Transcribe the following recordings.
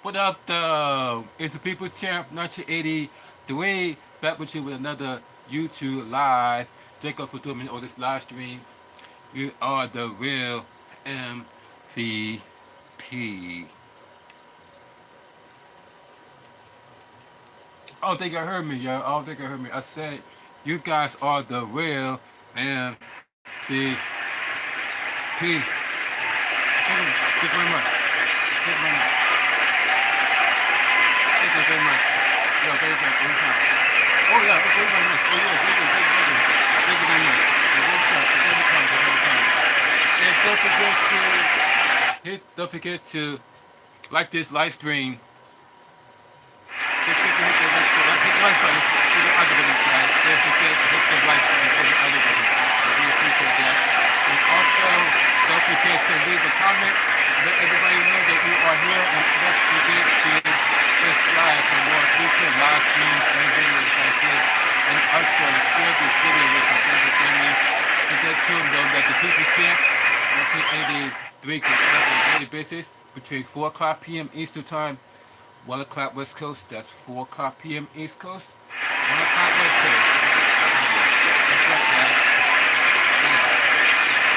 What up, though? It's the People's Champ 1983 back with you with another YouTube live. Thank you for doing me on this live stream. You are the real MVP. I don't think I heard me, yo. I don't think I heard me. I said, you guys are the real MVP. Thank you very much. Thank you very much. Thank you very much. Yo, thank you very much. Oh, yeah, thank you very much. Oh, yeah, thank you. Thank you very much. And don't forget to like this live stream. Hit the like button for the other button, guys. Don't forget to hit the like button for the other button. I really appreciate that. And also, don't forget to leave a comment. Let everybody know that you are here. And don't forget to subscribe for more future live streams and videos like this. And also share this video with your friends and family. To get to know that the people camp 1983 can start on a daily basis between 4 o'clock p.m. Eastern Time, 1 o'clock West Coast. That's 4 o'clock p.m. East Coast, 1 o'clock West Coast. That's right, guys.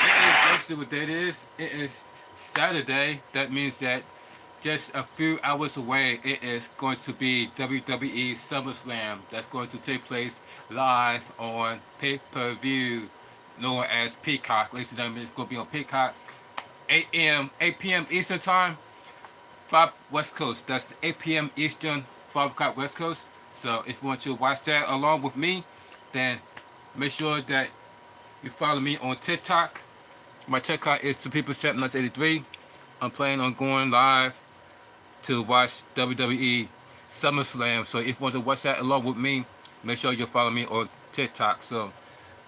It is actually what that is. It is Saturday. That means that just a few hours away, it is going to be WWE SummerSlam. That's going to take place live on pay-per-view, known as Peacock. Ladies and gentlemen, it's going to be on Peacock, 8 p.m. Eastern Time, 5 West Coast. That's 8 p.m. Eastern, 5 o'clock West Coast. So if you want to watch that along with me, then make sure that you follow me on TikTok. My TikTok is 2peopleChat1983. I'm planning on going live to watch WWE SummerSlam. So if you want to watch that along with me, make sure you follow me on TikTok. So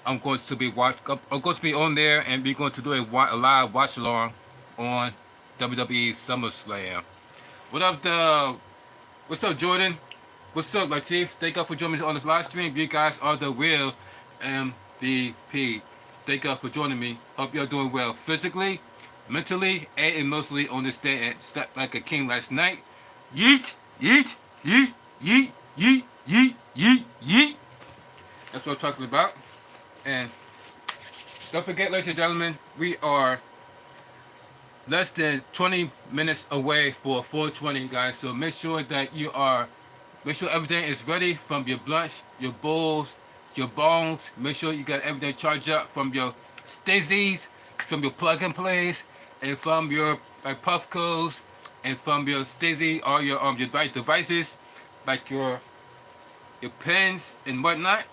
I'm going to be on there, and we're going to do a live watch along on WWE SummerSlam. What up, what's up, Jordan? What's up, Latif? Thank you for joining me on this live stream. You guys are the real MVP. Thank you for joining me. Hope you're doing well physically, mentally, and emotionally on this day and slept like a king last night. Yeet, yeet, yeet, yeet, yeet, yeet, yeet, yeet. That's what I'm talking about. And don't forget, ladies and gentlemen, we are less than 20 minutes away for 420, guys. So make sure everything is ready, from your blunts, your bowls, your bones. Make sure you got everything charged up from your stizzies, from your plug and plays, and from your puffcos, and from your stizzy or your devices, like your pens and whatnot.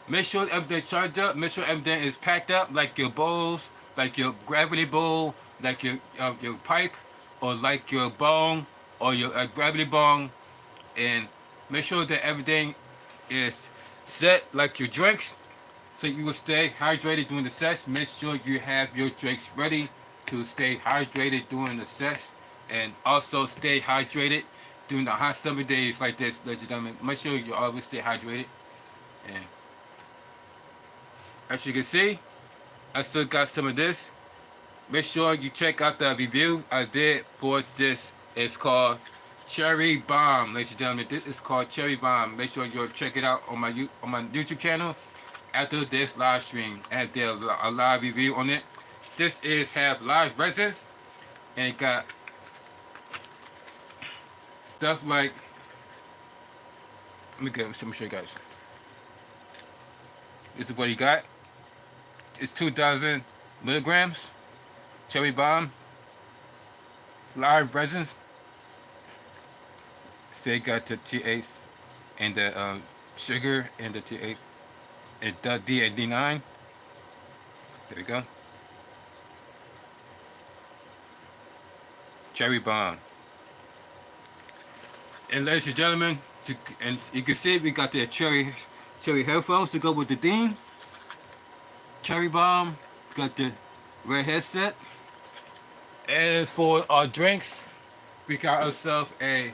Make sure everything's charged up. Make sure everything is packed up, like your bowls, like your gravity bowl, like your pipe, or like your bong, or your gravity bong. And make sure that everything is set, like your drinks, so you will stay hydrated during the sets. Make sure you have your drinks ready to stay hydrated during the sets, and also stay hydrated during the hot summer days like this, ladies and gentlemen. Make sure you always stay hydrated. And as you can see, I still got some of this. Make sure you check out the review I did for this. It's called Cherry Bomb, ladies and gentlemen. This is called Cherry Bomb. Make sure you check it out on my YouTube channel after this live stream. I did a live review on it. This have live resins, and it got stuff like, let me show you guys. This is what he got. It's 2,000 milligrams. Cherry Bomb. Live resins. So they got the TH and the sugar and the TH and the D and D9. There we go. Cherry Bomb. And ladies and gentlemen, and you can see we got the cherry headphones to go with the theme. Cherry Bomb. Got the red headset. And for our drinks, we got ourselves a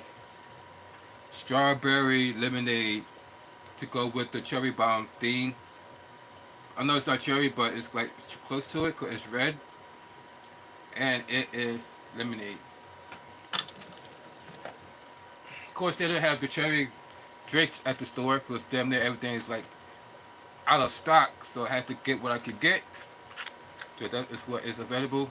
strawberry lemonade to go with the Cherry Bomb theme. I know it's not cherry, but it's like close to it because it's red. And it is lemonade. course, they don't have the cherry drinks at the store because damn near everything is like out of stock. So I had to get what I could get. So that is what is available.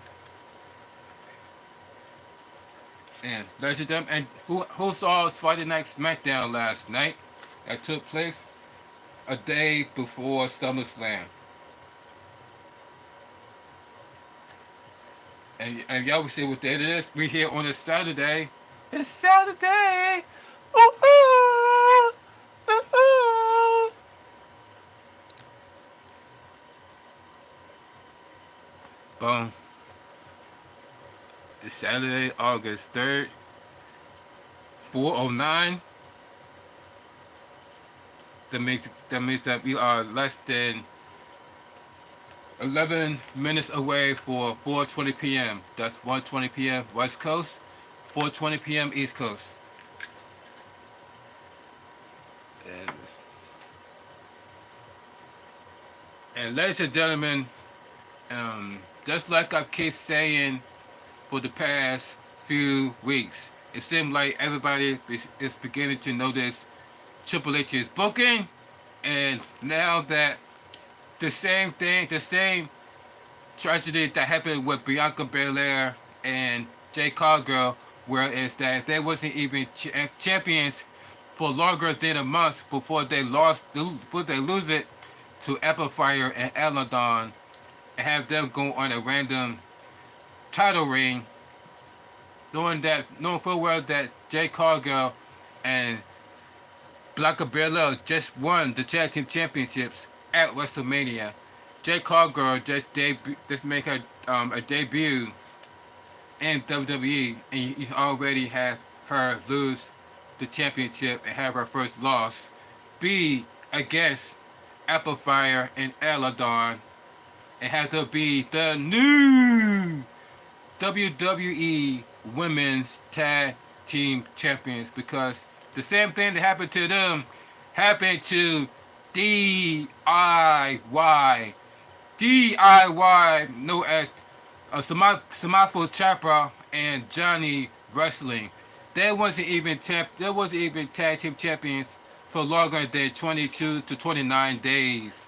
And ladies and gentlemen, and who saw Friday Night SmackDown last night? That took place a day before SummerSlam. And y'all will see what date it is. We here on a Saturday. It's Saturday. Ooh, ooh, ooh, ooh. Boom. It's Saturday, August 3rd. 4:09. That means that we are less than 11 minutes away for 4:20 p.m. That's 1:20 p.m. West Coast, 4:20 p.m. East Coast. And, and ladies and gentlemen, just like I keep saying for the past few weeks, it seems like everybody is beginning to notice Triple H's booking, and now that the same thing, the same tragedy that happened with Bianca Belair and Jay Cargill, where is that they wasn't even champions for longer than a month before they lose it to Amplifier and Aladon, and have them go on a random title reign, knowing full well that Jay Cargill and Bianca Belair just won the tag team championships at WrestleMania. Jay Cargill just made her a debut in WWE, and you already have her lose the championship and have her first loss be against Amplifier and Aladon, and have to be the new WWE Women's Tag Team Champions, because the same thing that happened to them happened to DIY. DIY, known as Samafo Chopra and Johnny Wrestling. They wasn't even tag team champions for longer than 22 to 29 days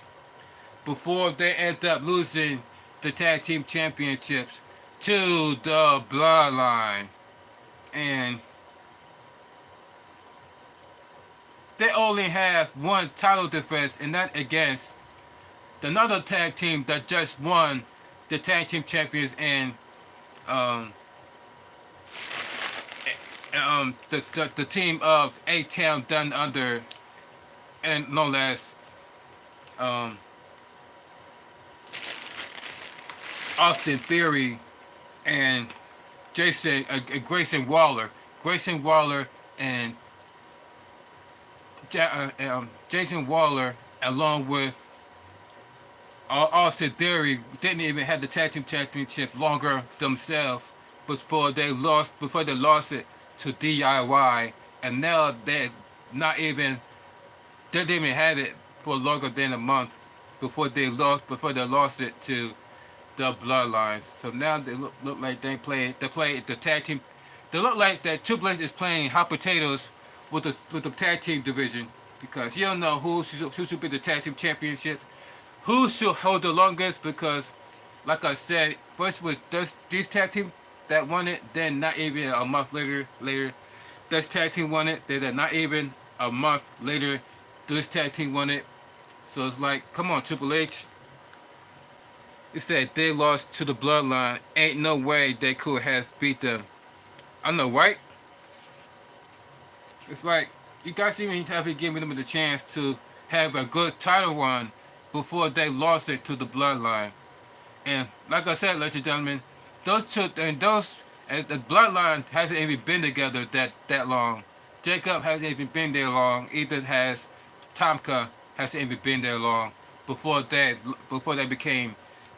before they end up losing the tag team championships to the Bloodline. And they only have one title defense, and that against another tag team that just won the tag team champions, and the team of A-Town Down Under, and no less Austin Theory and Grayson Waller. Grayson Waller and Jason Waller, along with Austin Theory, didn't even have the tag team championship longer themselves before they lost it to DIY, and now they didn't even have it for longer than a month before they lost it to the Bloodlines. So now they look like they play the tag team. They look like that Triple H is playing hot potatoes with the tag team division, because you don't know who should be the tag team championship, who should hold the longest, because like I said, first was these tag team that won it, then not even a month later this tag team won it, then not even a month later this tag team won it. So it's like, come on, Triple H. It said they lost to the Bloodline. Ain't no way they could have beat them. I know, right? It's like, you guys even have to give them the chance to have a good title run before they lost it to the Bloodline. And like I said, ladies and gentlemen, the Bloodline hasn't even been together that long. Jacob hasn't even been there long. Either has Tomka hasn't even been there long before they became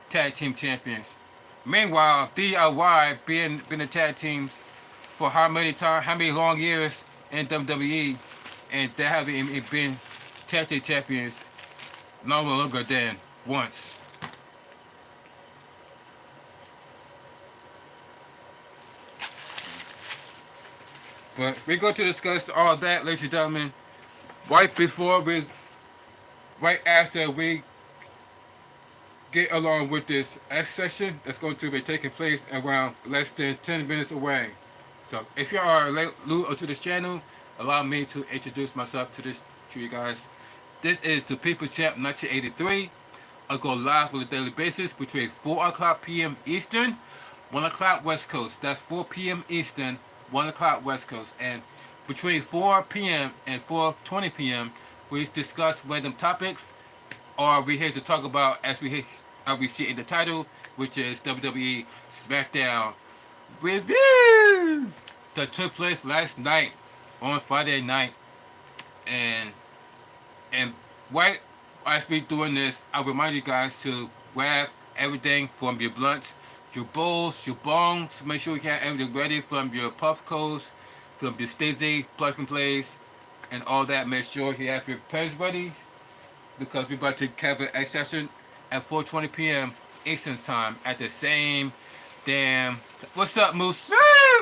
tag team champions. Meanwhile, DIY being the tag teams for how many long years in WWE, and they haven't even been tag team champions no longer than once. But we're going to discuss all that, ladies and gentlemen, right before we, right after we get along with this X session that's going to be taking place around less than 10 minutes away. So if you are new to this channel, allow me to introduce myself to you guys. This is the People Champ 1983. I go live on a daily basis between 4 o'clock p.m. Eastern, 1 o'clock West Coast. That's 4 p.m. Eastern, 1 o'clock West Coast. And between 4 p.m. and 4:20 p.m., we discuss random topics, or we here to talk about as we see in the title, which is WWE SmackDown review that took place last night on Friday night. And and right as we doing this, I remind you guys to grab everything from your blunts, your bowls, your bongs. Make sure you have everything ready, from your puff codes, from your Stacey plug and plays, and all that. Make sure you have your pens ready, because we're about to have an session at 4:20 p.m. Eastern time at the same damn. What's up, Moose?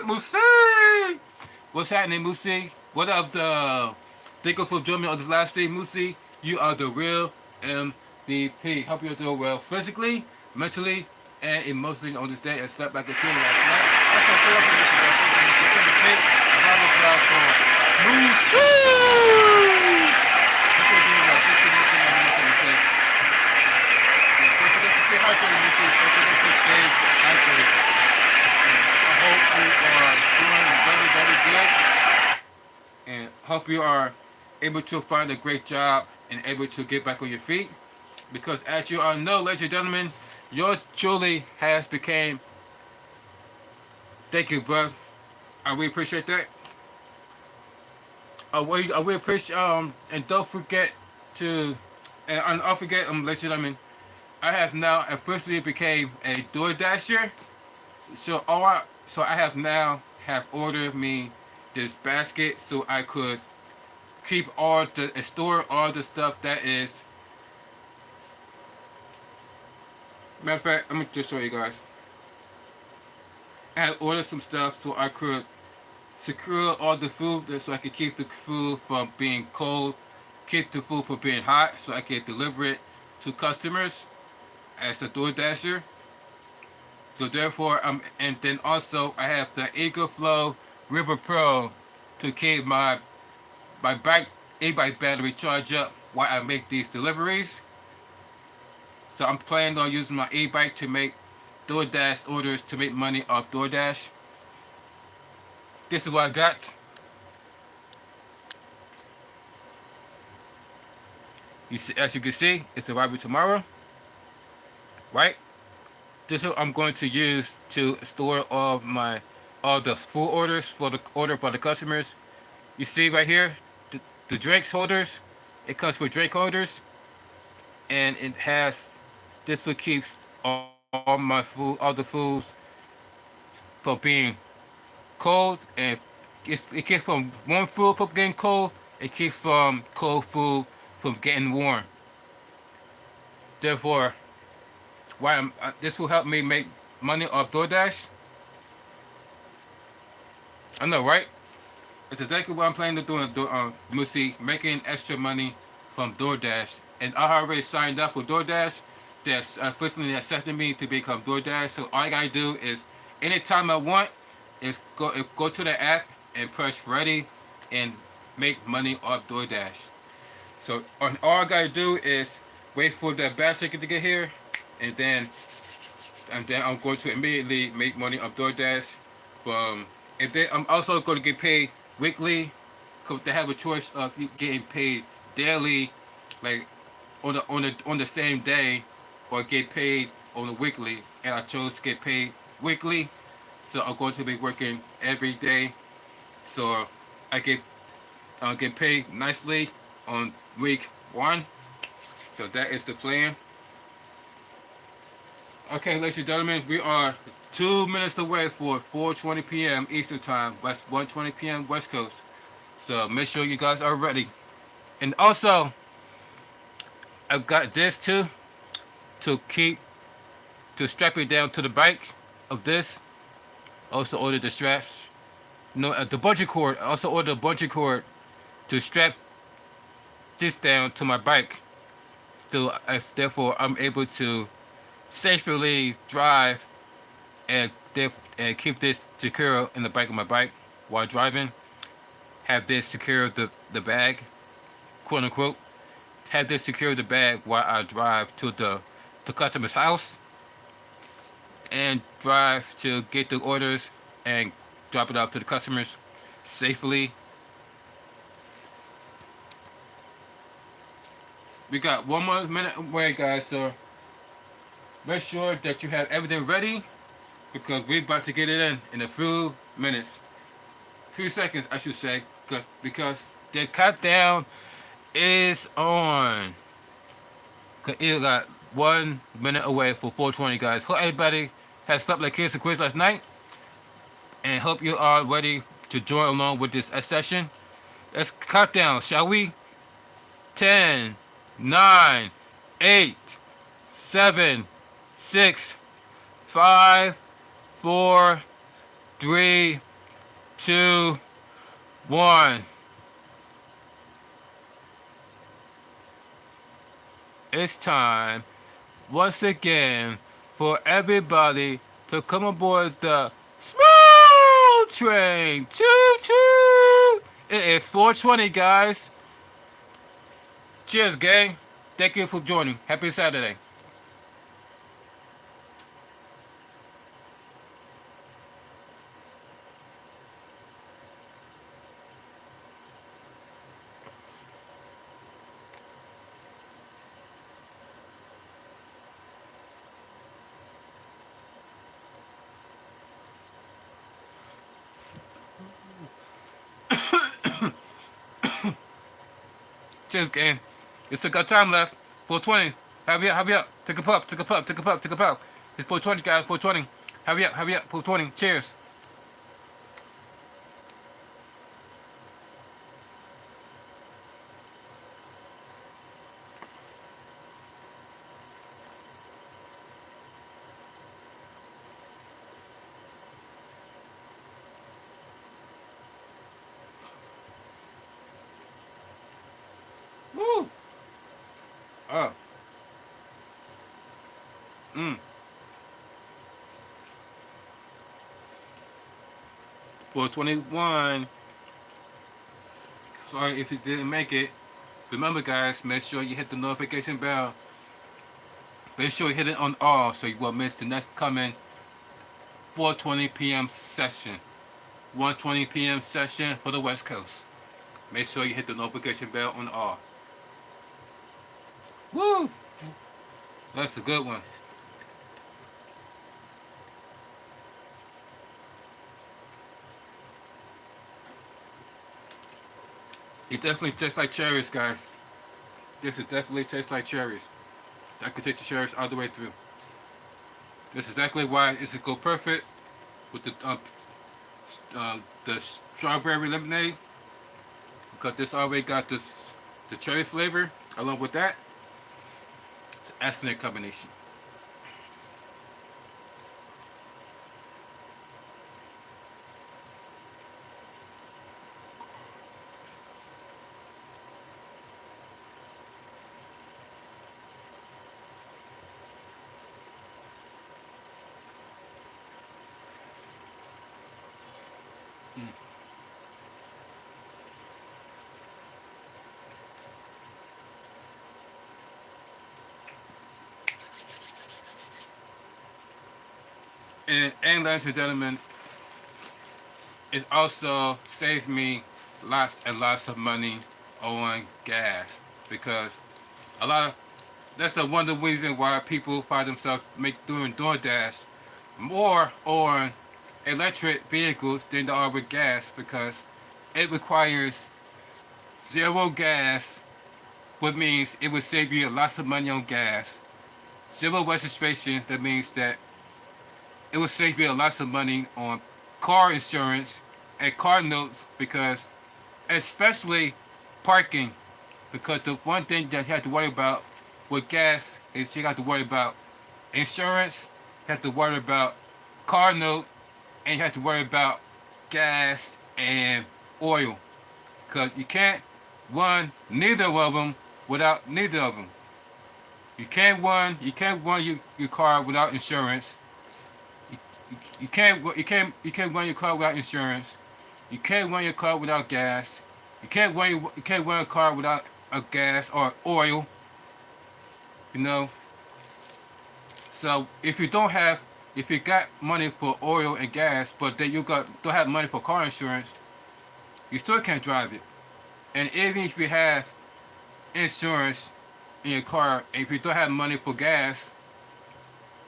Moose! What's happening, Moosey? What up, the thank you for joining me on this live stream, Moosey. You are the real MVP. Hope you're doing well physically, mentally, and emotionally on this day, and slept like a king last night. That's my favorite position. A round of applause for Moosey. Hope you're doing well. Just don't forget to stay hydrated, Moosey. Don't forget to stay hydrated. I hope you are doing very, very good, and hope you are able to find a great job and able to get back on your feet. Because as you all know, ladies and gentlemen, yours truly has became. Thank you, bro. I really appreciate that. I really appreciate and don't forget to and don't forget ladies and gentlemen, I have now officially became a DoorDasher. So I have now have ordered me this basket so I could keep all the and store all the stuff that is. Matter of fact, let me just show you guys. I had ordered some stuff so I could secure all the food, so I could keep the food from being cold, keep the food from being hot, so I could deliver it to customers as a DoorDasher. So therefore, and then also I have the Eagle Flow River Pro to keep my bike e-bike battery charged up while I make these deliveries. So I'm planning on using my e-bike to make DoorDash orders to make money off DoorDash. This is what I got. You see, as you can see, it's arriving tomorrow, right? This is what I'm going to use to store all the food orders for the order by the customers. You see right here, the drinks holders. It comes with drink holders, and it has this will keep all my food, all the foods from being cold, and it keeps from warm food from getting cold. It keeps from cold food from getting warm. Therefore, this will help me make money off DoorDash. I know, right? It's exactly what I'm planning to do on Moosey, making extra money from DoorDash. And I already signed up for DoorDash. That's officially accepted me to become DoorDash. So all I gotta do is, anytime I want, is go to the app and press ready and make money off DoorDash. So all I gotta do is wait for the basket to get here, and then I'm going to immediately make money off DoorDash from. And then I'm also going to get paid weekly. Cause they have a choice of getting paid daily, like on the same day, or get paid on a weekly. And I chose to get paid weekly, so I'm going to be working every day. So I get paid nicely on week 1. So that is the plan. Okay, ladies and gentlemen, we are 2 minutes away for 4:20 p.m. Eastern Time, West 1:20 p.m. West Coast. So make sure you guys are ready. And also, I've got this too to strap it down to the bike of this. Also ordered the straps. no, the bungee cord. I also ordered a bungee cord to strap this down to my bike. So therefore, I'm able to safely drive and and keep this secure in the back of my bike while driving. Have this secure the bag, quote unquote. Have this secure the bag while I drive to the customer's house and drive to get the orders and drop it off to the customers safely. We got 1 more minute away, guys, so make sure that you have everything ready because we're about to get it in a few minutes. Few seconds, I should say, because the countdown is on. It got 1 minute away for 420, guys. Hope everybody has slept like kids and quiz last night, and hope you are ready to join along with this session. Let's count down, shall we? 10, 9, 8, 7, 6, 5, 4, 3, 2, 1. It's time once again for everybody to come aboard the small train. Choo choo! It is 420, guys. Cheers, gang. Thank you for joining. Happy Saturday. Cheers, gang. You still got time left. 420. Hurry up, hurry up. Take a puff, take a puff, take a puff, take a puff. It's 420, guys. 420. Hurry up. 420. Cheers. Woo! Oh. Mm. 421. Sorry if you didn't make it. Remember, guys, make sure you hit the notification bell. Make sure you hit it on all so you won't miss the next coming 4:20 p.m. session. 1:20 p.m. session for the West Coast. Make sure you hit the notification bell on all. Woo! That's a good one. It definitely tastes like cherries, guys. This is definitely tastes like cherries. I could take the cherries all the way through. That's exactly why this is go perfect with the strawberry lemonade because this already got the cherry flavor along with that. It's an excellent combination. Mm. And ladies and gentlemen, it also saves me lots and lots of money on gas because a lot of that's the one of the reasons why people find themselves doing DoorDash more on electric vehicles than they are with gas because it requires zero gas, which means it would save you lots of money on gas. Zero registration, that means that it will save you lots of money on car insurance and car notes because especially parking because the one thing that you have to worry about with gas is you have to worry about insurance, you have to worry about car note, and you have to worry about gas and oil, because you can't run neither of them without neither of them. You can't run your car without insurance. You can't run your car without insurance. You can't run your car without gas. You can't run a car without a gas or oil. You know. So if you got money for oil and gas, but then don't have money for car insurance, you still can't drive it. And even if you have insurance in your car, and if you don't have money for gas,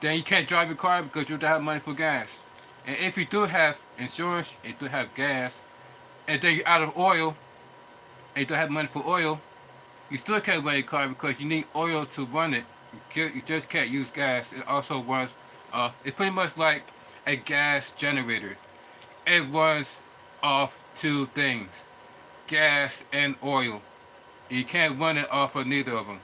then you can't drive your car because you don't have money for gas. And if you do have insurance, and you do have gas, and then you're out of oil, and you don't have money for oil, you still can't run your car because you need oil to run it. You just can't use gas. It also runs. It's pretty much like a gas generator. It runs off two things: gas and oil. You can't run it off of neither of them.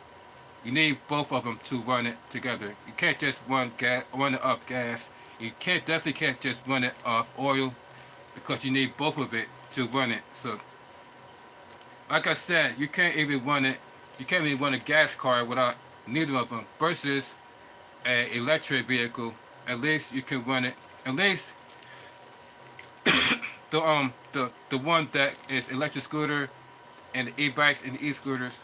You need both of them to run it together. You can't just run it off gas. You definitely can't just run it off oil because you need both of it to run it. So, like I said, you can't even run it. You can't even run a gas car without neither of them. Versus an electric vehicle, at least you can run it. At least the one that is electric scooter and the e-bikes and the e-scooters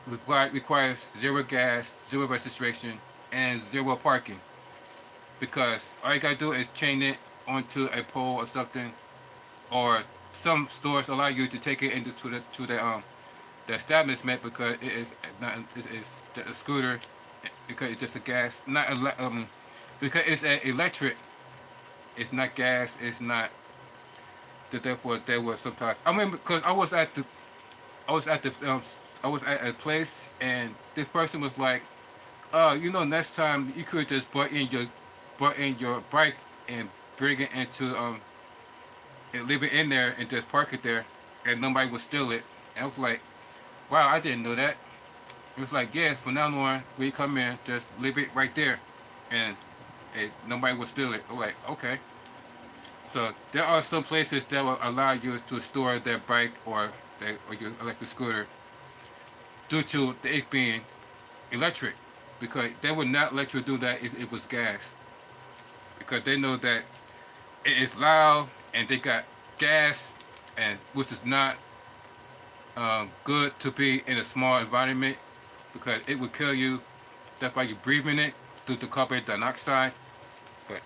requires zero gas, zero registration, and zero parking. Because all you gotta do is chain it onto a pole or something, or some stores allow you to take it into the establishment because it is not it is a scooter, because it's just a gas, not because it's an electric. It's not gas. It's not. Therefore, there was sometimes. I mean, because I was at the I was at a place, and this person was like, next time you could just brought in your bike and bring it into and leave it in there and just park it there, and nobody would steal it." And I was like, "Wow, I didn't know that." It was like, "Yes, from now on, when you come in, just leave it right there, and nobody will steal it." I'm like, "Okay." So there are some places that will allow you to store their bike or your electric scooter due to it being electric, because they would not let you do that if it was gas, because they know that it is loud and they got gas, and which is not good to be in a small environment because it would kill you. That's why you're breathing it through the carbon dioxide. But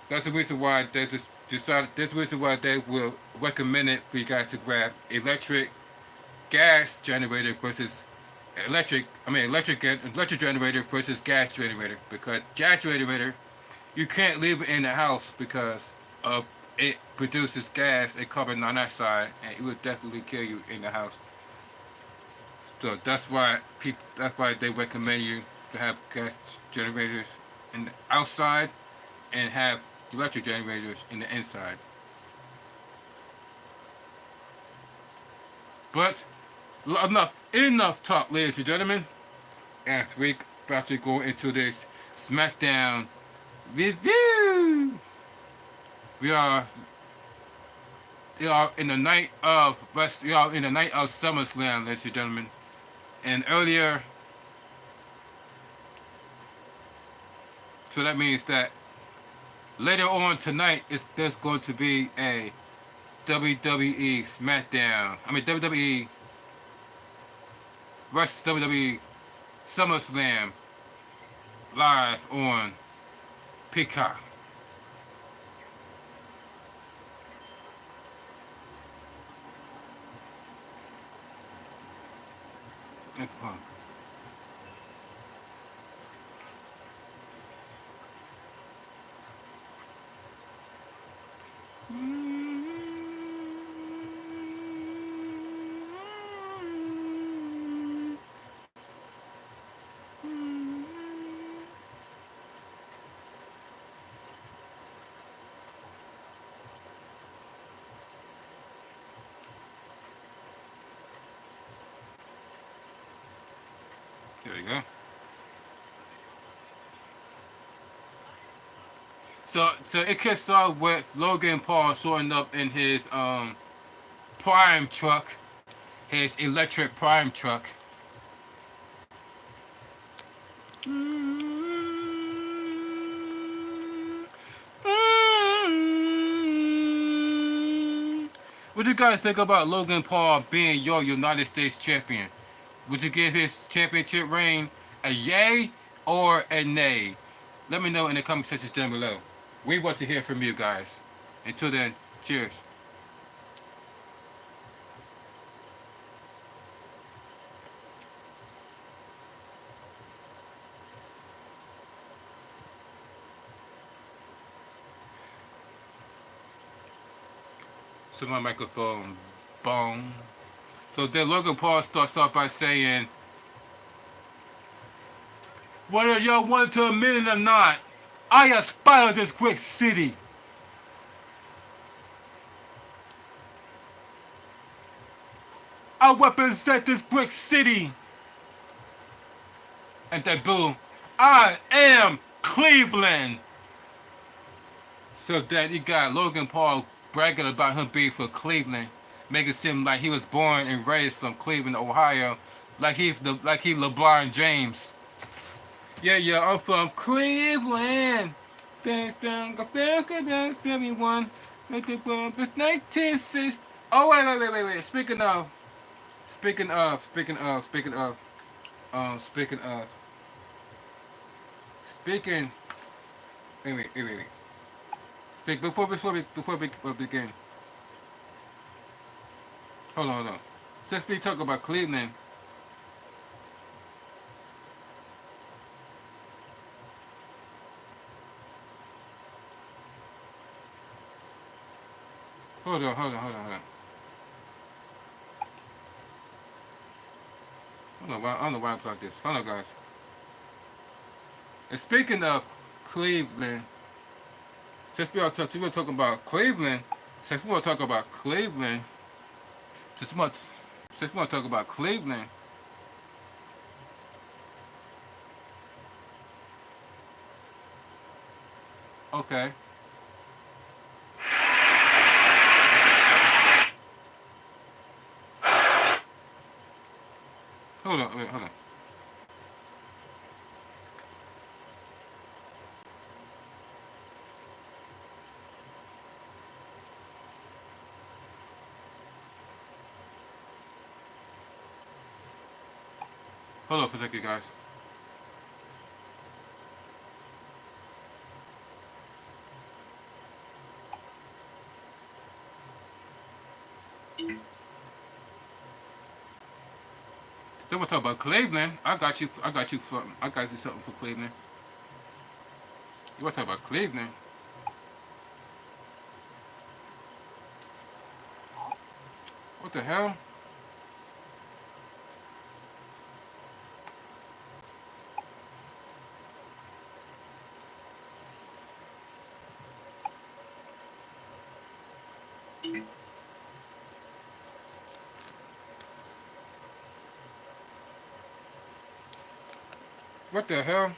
that's the reason why they just decided. That's the reason why they will recommend it for you guys to grab electric gas generator versus electric generator versus gas generator, because gas generator you can't leave it in the house because of it produces gas and carbon monoxide, and it would definitely kill you in the house. So that's why they recommend you to have gas generators in the outside and have electric generators in the inside. But enough talk, ladies and gentlemen. As we about to go into this SmackDown review, we are in the night of SummerSlam, ladies and gentlemen. And earlier, so that means that later on tonight there's going to be a WWE SmackDown. WWE versus WWE SummerSlam live on Peacock. There you go. So it kicks off with Logan Paul showing up in his prime truck, his electric prime truck. What do you guys think about Logan Paul being your United States champion? Would you give his championship reign a yay or a nay? Let me know in the comment section down below. We want to hear from you guys. Until then, cheers. So my microphone, boom. So then Logan Paul starts off by saying, whether y'all want to admit it or not, I aspire this great city. I represent this great city. And then boom, I am Cleveland. So then you got Logan Paul bragging about him being from Cleveland, making it seem like he was born and raised from Cleveland, Ohio, like he LeBron James. Yeah, I'm from Cleveland. Everyone, 1960. Oh wait. Speaking of. Speaking. Wait. Before we begin. Hold on. Since we talk about Cleveland. Hold on. I don't know why I plugged this. Hold on, guys. And speaking of Cleveland, since we were talking about Cleveland, since we want to talk about Cleveland, okay. Hold on. Hold on for a second, guys. Then we'll talk about Cleveland. I got you something for Cleveland. You want to talk about Cleveland? What the hell? What the hell?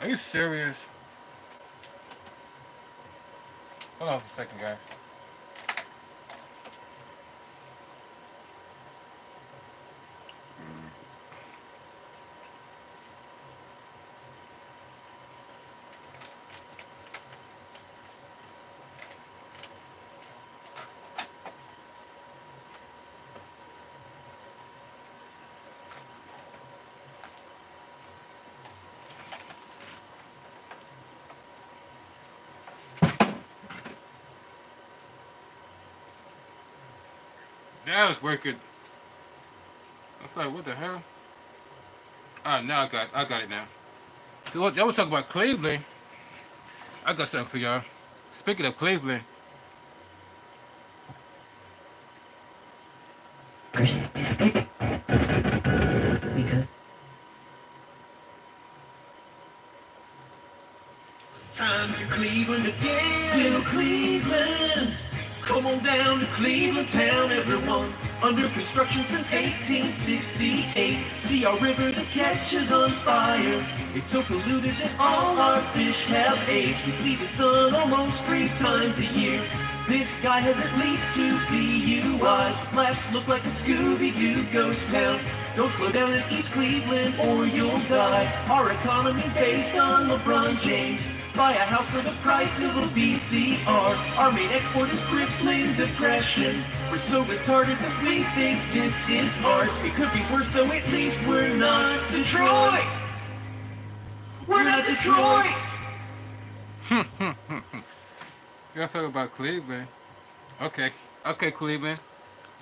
Are you serious? Hold on for a second, guys. That was working. I was like, what the hell? Now I got it now. So what y'all was talking about Cleveland. I got something for y'all. Speaking of Cleveland. Because times in Cleveland again. Still Cleveland. Come on down to Cleveland town, everyone. Under construction since 1868. See our river that catches on fire. It's so polluted that all our fish have AIDS. We see the sun almost 3 times a year. This guy has at least 2 DUIs. Flats look like a Scooby-Doo ghost town. Don't slow down in East Cleveland or you'll die. Our economy's based on LeBron James. Buy a house for the price of a VCR. Our main export is crippling depression. We're so retarded that we think this is art. It could be worse though, at least we're not Detroit. We're not Detroit. You gotta talk about Cleveland. Okay, Cleveland.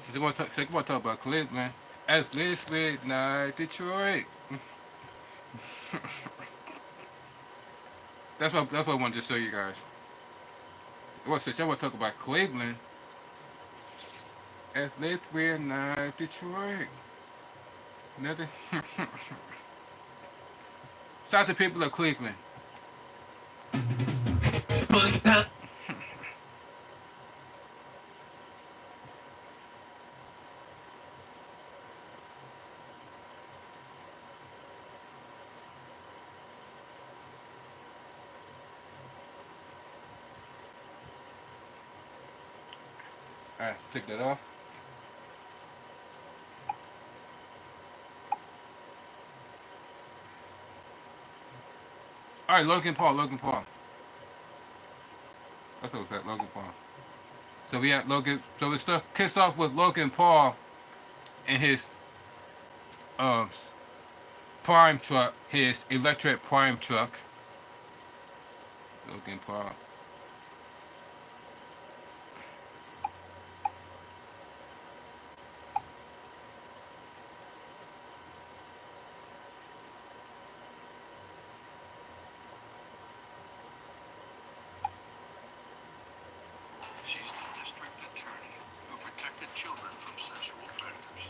Since you want to talk about Cleveland, at least we're not Detroit. That's what I wanted to show you guys. Well, since I want to talk about Cleveland, at least we're not Detroit. Nothing. Shout out to people of Cleveland. Alright, take that off. Alright, Logan Paul. That's what that Logan Paul. So we had Logan. So we start kicks off with Logan Paul and his prime truck, his electric prime truck. Logan Paul. She's the district attorney who protected children from sexual predators.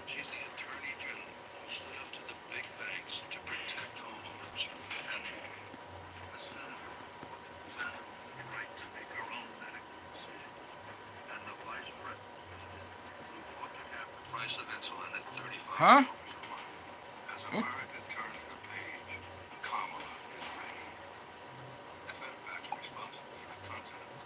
She's the attorney general who stood up to the big banks to protect homeowners. And the senator who fought to defend her right to make her own medical decision. And the vice president who fought to cap the price of insulin at $35 a month. As America turns the page, Kamala is ready. FFPAC's responsible for the content of the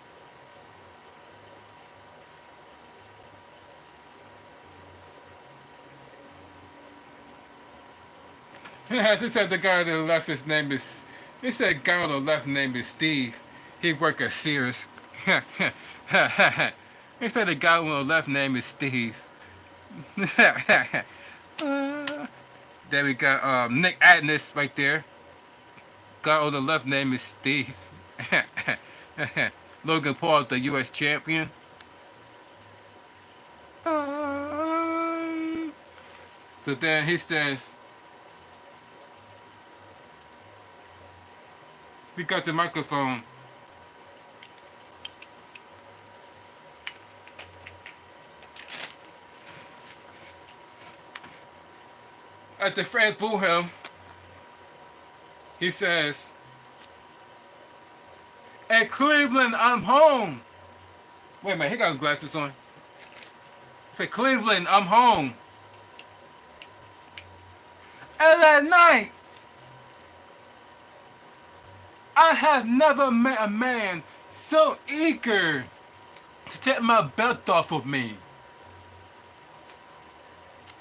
They said the guy on the left, his name is. They said guy on the left name is Steve. He work at Sears. They said the guy on the left name is Steve. There we got Nick Adness right there. Guy on the left name is Steve. Logan Paul, the U.S. champion. So then he says. We got the microphone. At the Fred boo him, he says, "At Cleveland, I'm home." Wait a minute, he got his glasses on. For Cleveland, I'm home. And at night, I have never met a man so eager to take my belt off of me.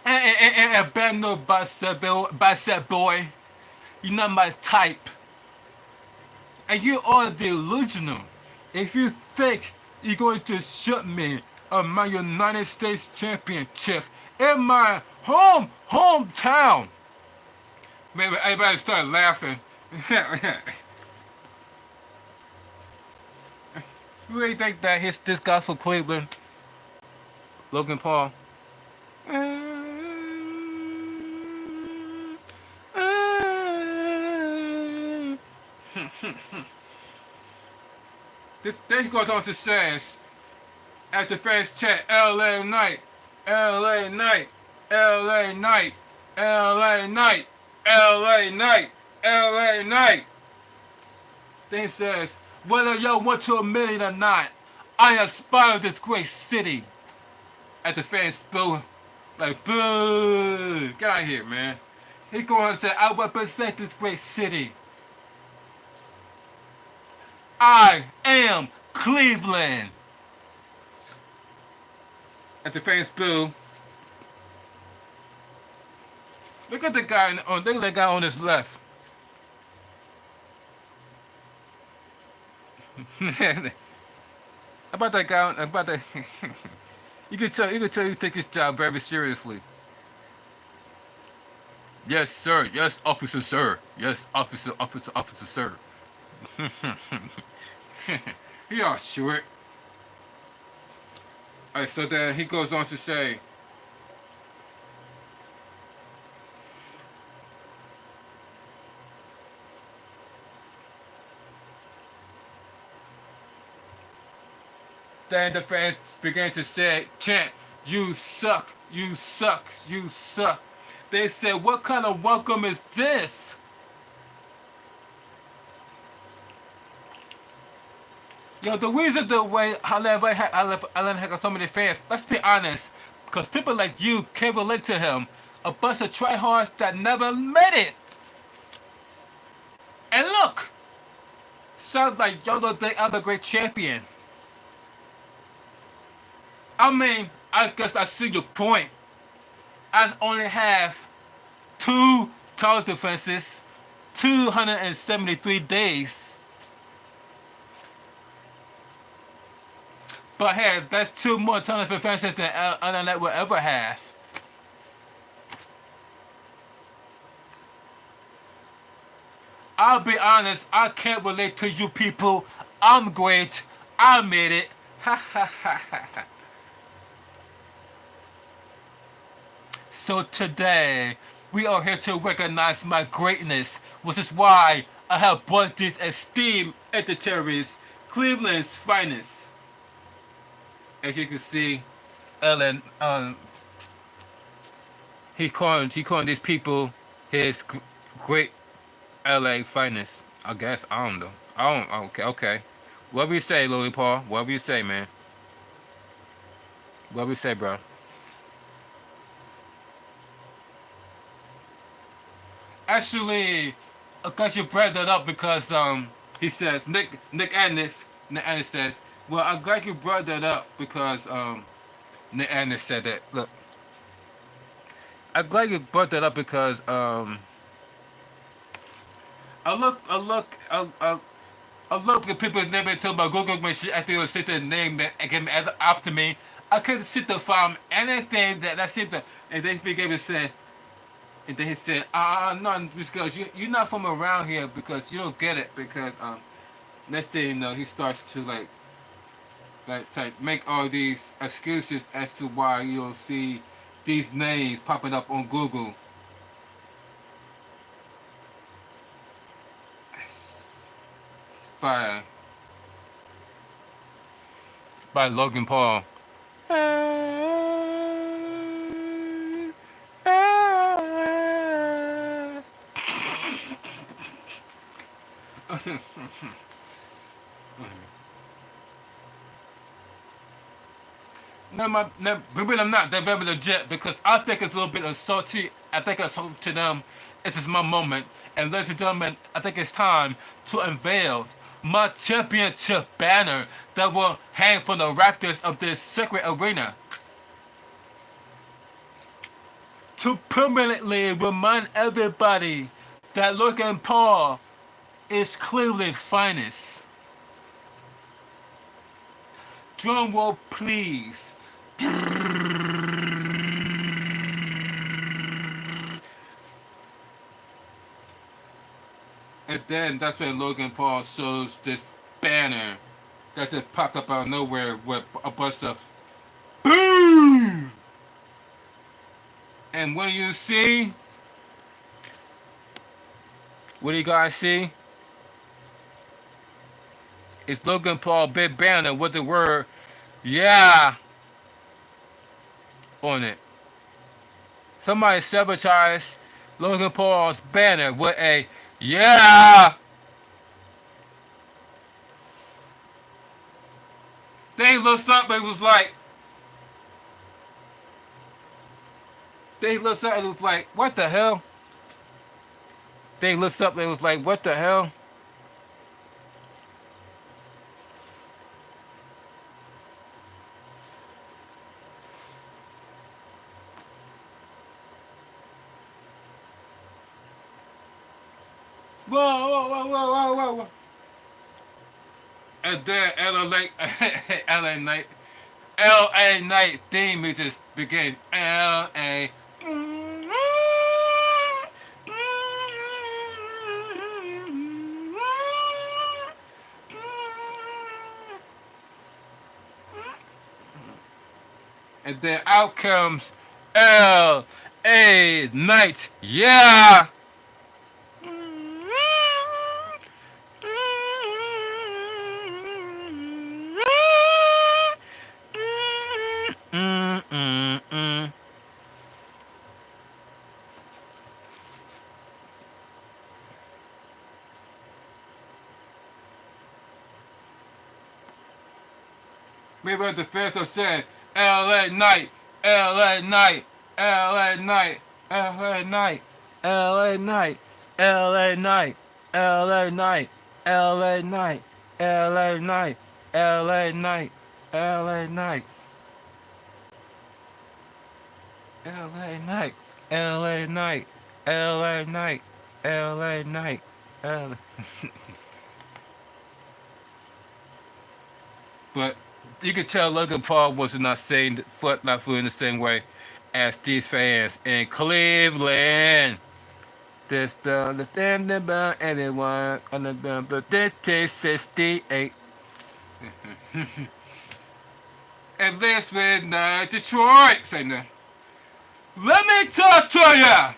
And bad no bicep boy, you're not my type. And you are delusional if you think you're going to shoot me of my United States Championship in my hometown. Maybe everybody started laughing. You really think that this guy's for Cleveland? Logan Paul. This goes on to says, at the fans chat, LA Knight, LA Knight, LA Knight, LA Knight, LA Knight, LA Knight. Then he says, whether y'all want to admit it or not, I aspire this great city. At the fans boo, like boo, get out of here, man. He go on and say, I represent this great city. I am Cleveland. At the fans boo. Look at the guy on. Look at that guy on his left. About that guy. About that. You can tell. You can tell he take his job very seriously. Yes, sir. Yes, officer, sir. Yes, officer, officer, officer, sir. He all short. Alright, so then he goes on to say, then the fans began to say, chant, you suck, you suck, you suck. They said, what kind of welcome is this? Yo, the reason the way I have so many fans, let's be honest, because people like you can't relate to him. A bunch of tryhards that never made it. And look, sounds like y'all are the other great champion. I mean, I guess I see your point. I only have 2 title defenses, 273 days. But hey, that's 2 more title defenses than other that will ever have. I'll be honest, I can't relate to you people. I'm great. I made it. Ha ha ha ha ha. So today, we are here to recognize my greatness, which is why I have brought these esteemed entertainers, Cleveland's finest. As you can see, Ellen, he calling these people his great LA finest. I guess I don't know. Okay. Whatever you say, Lily Paul. Whatever you say, man. Whatever you say, bro. Actually, I got you brought that up because he said Nick Ennis says, well, I'm glad you brought that up because Nick Ennis said that. Look, I'm glad you brought that up because I look at people's name until my Google machine after you sit the name and get up to me. I couldn't sit to find anything that seemed to, and they began to say. And then he said, no, because you're not from around here because you don't get it because next thing you know he starts to like make all these excuses as to why you don't see these names popping up on Google. By Logan Paul. No, maybe I'm not. They're very legit because I think it's a little bit salty. I think it's something to them. This is my moment. And ladies and gentlemen, I think it's time to unveil my championship banner that will hang from the rafters of this sacred arena. To permanently remind everybody that Logan Paul is Cleveland's finest. Drum roll, please. And then that's when Logan Paul shows this banner that just popped up out of nowhere with a bunch of boom. And what do you see? What do you guys see? It's Logan Paul big banner with the word yeah on it. Somebody sabotaged Logan Paul's banner with a yeah. They looked up and was like, they looked up and was like, what the hell? They looked up and was like, what the hell? Whoa, whoa, whoa, whoa, whoa, whoa, whoa. And then LA Night, LA Night theme music begin. LA. And then out comes LA Night. Yeah! Maybe the fans are saying LA Night, LA Night, LA Night, LA Night, LA Night, LA Night, LA Night, LA Night, LA Night, LA Night, LA Night, LA Night, LA Night, LA Night, LA Night, LA. But you could tell Logan Paul was not saying not feeling the same way as these fans in Cleveland. This the understand about anyone on the but this 68. And this with Detroit saying that. Let me talk to ya.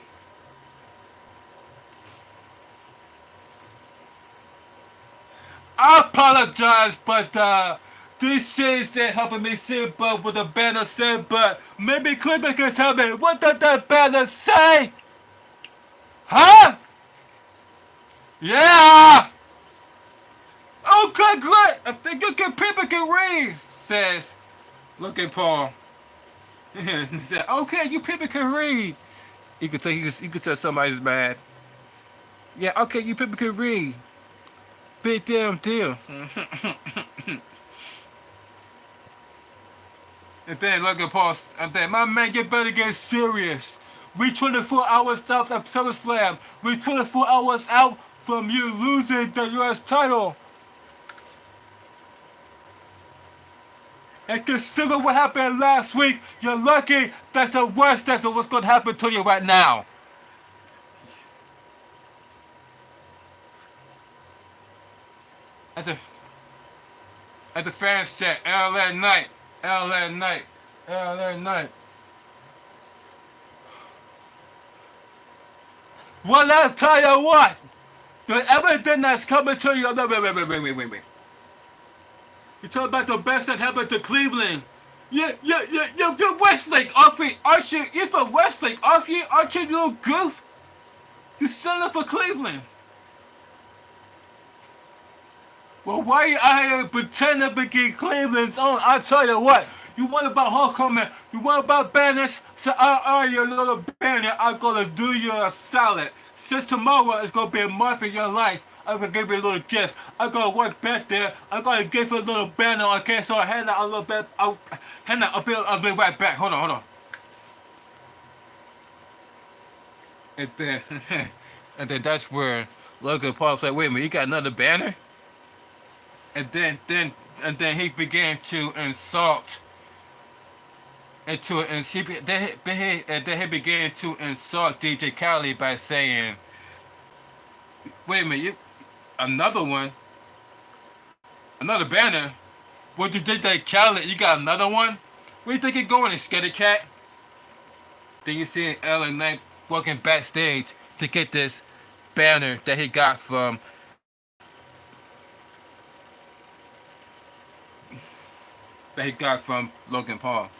I apologize, but these shades ain't helping me see but what the banner said, but maybe Cleveland can tell me what did that banner say? Huh? Yeah! Okay, great! I think you can people can read, says Logan Paul. He said, okay, you people can read. You could tell somebody's mad. Yeah, okay, you people can read. Big damn deal. And then Logan Paul, and then my man, you better get serious. We 24 hours south of SummerSlam. We 24 hours out from you losing the U.S. title. And consider what happened last week. You're lucky that's the worst that's what's going to happen to you right now. At the fans said, LA Night, LA Night, LA Night. Well, I'll tell you what. The everything that's coming to you. No, wait. You talk about the best that happened to Cleveland. You're from Westlake, aren't you? You're from Westlake, aren't you, you little goof? You signed up for Cleveland. Well, why are you out here pretending to be Cleveland's own? I'll tell you what. You want about homecoming, you want about banners, so I'll your little banner, I'm gonna do you a salad. Since tomorrow is gonna be a month in your life, I'm gonna give you a little gift. I'm gonna work back there, I'm gonna give you a little banner, okay? So I hand out a little bit, I'll be right back. Hold on. And then, and then that's where Logan Paul said, wait a minute, you got another banner? And then he began to insult and then he began to insult DJ Khaled by saying, wait a minute, another one? Another banner? What you did that Khaled, you got another one? Where you think you're going, scared cat? Then you see Ellen Knight walking backstage to get this banner that he got from Logan Paul.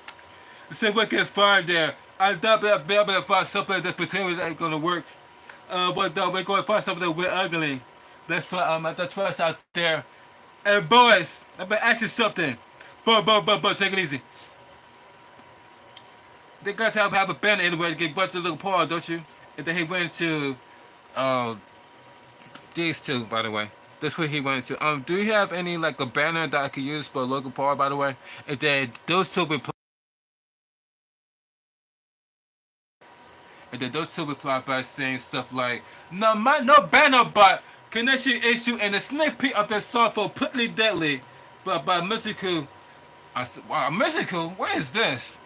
He said we can find there. I doubt we'll be able to find something that potentially ain't gonna work. But we're gonna find something that we're ugly. Let's put the trust out there. And boys, let me ask you something. But take it easy. They guys have a banner anyway to get butt to Logan Paul, don't you? And then he went to uh these two, by the way. That's where he went to. Do you have any like a banner that I could use for Logan Paul, by the way? And then those two reply, and then those two replied by saying stuff like, no banner, but connection issue and a sneak peek of the song for Pretty Deadly, but by Mexico. I said, wow, Mexico, what is this?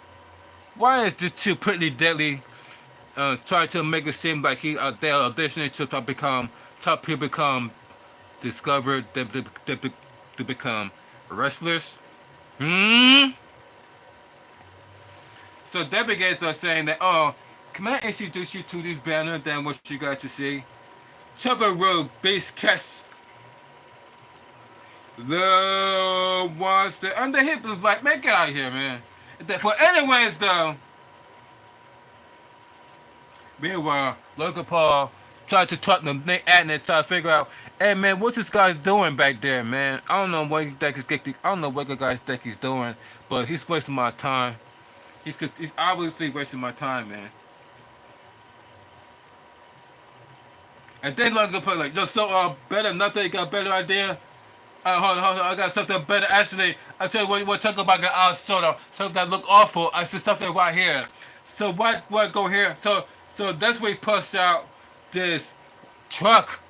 Why is this too Pretty Deadly trying to make it seem like they're auditioning to top people become discovered to become wrestlers? Hmm. So they began by saying that, oh, can I introduce you to this banner than what you got to see? Chopper Road Base Catch the ones that and the hip was like, man, get out of here, man. For anyways though, meanwhile, Logan Paul tried to talk to Nate Atlas, try to figure out, hey man, what's this guy doing back there, man? I don't know what he think I don't know what the guy think he's doing, but he's wasting my time. He's obviously wasting my time, man. And then Logan Paul like, yo, so better nothing, you got a better idea? Hold on, I got something better. Actually, I tell you what, we're talking about the soda, something that look awful. I see something right here. So what go here? So that's where he pushed out this truck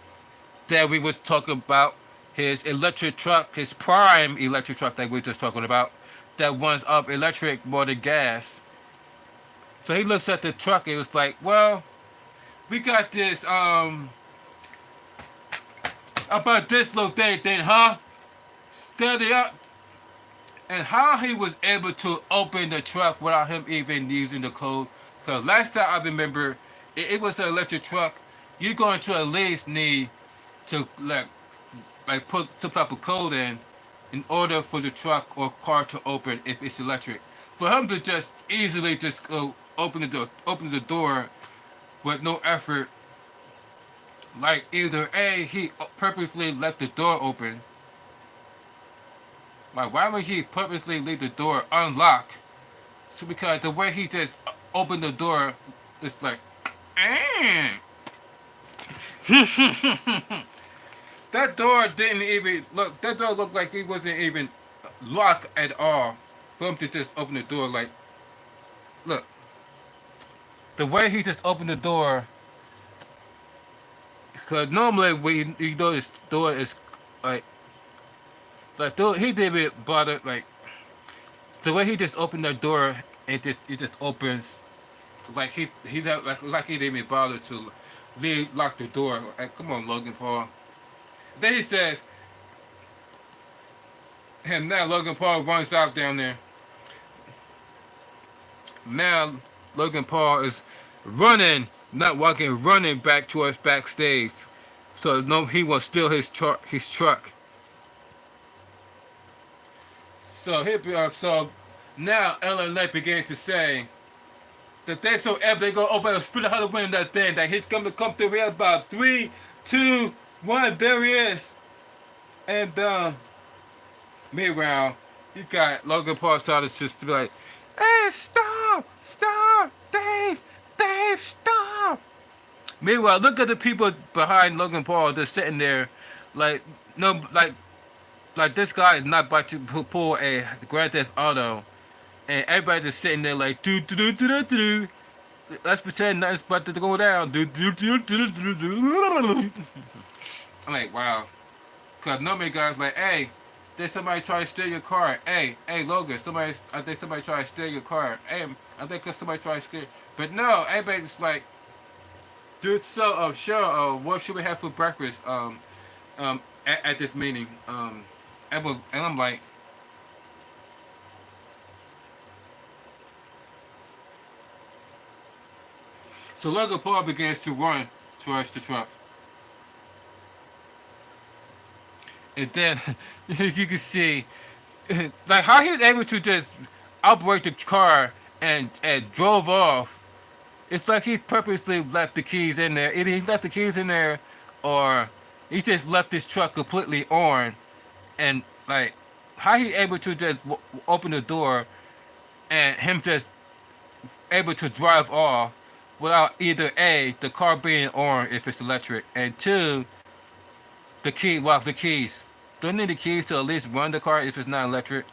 that we was talking about. His electric truck, his prime electric truck that we were just talking about, that runs up electric more than gas. So he looks at the truck and was like, well, we got this about this little thing, huh? Steady up. And how he was able to open the truck without him even using the code. Because last time I remember, it was an electric truck. You're going to at least need to like put some type of code in order for the truck or car to open if it's electric. For him to just easily just go open the door with no effort, like either A, he purposely left the door open. Like, why would he purposely leave the door unlocked? So because the way he just opened the door, it's like, that door didn't even look. That door looked like it wasn't even locked at all. For him to just open the door, like, look, the way he just opened the door. Cause normally when you know this door is like he didn't bother like the way he just opened the door. It just opens like he like he didn't even bother to lock the door. Like, come on, Logan Paul. Then he says, and now Logan Paul runs out down there. Now Logan Paul is running, not walking, running back towards backstage. So no, he will steal his truck. So now Ellen Knight began to say that they're so epic, they're gonna open a split how to win that thing. That he's gonna come through here about 3, 2, 1. There he is. And meanwhile, you got Logan Paul started just to be like, hey, stop, Dave, stop. Meanwhile, look at the people behind Logan Paul just sitting there, like no, like this guy is not about to pull a Grand Theft Auto, and everybody just sitting there like do do do do do do. Let's pretend nothing's about to go down. Do do do do do do. I'm like, wow, cause normally guys like, hey, did somebody try to steal your car? Hey, Logan, I think somebody tried to steal your car. Hey, I think somebody tried to steal. But no, everybody just like, dude. So, sure. What should we have for breakfast? At this meeting. And I'm like, so Logan Paul begins to run towards the truck, and then you can see like how he was able to just operate the car and drove off. It's like he purposely left the keys in there. Either he left the keys in there, or he just left his truck completely on, and like how he able to just open the door and him just able to drive off without either A, the car being on if it's electric, and two, the keys. Don't need the keys to at least run the car if it's not electric.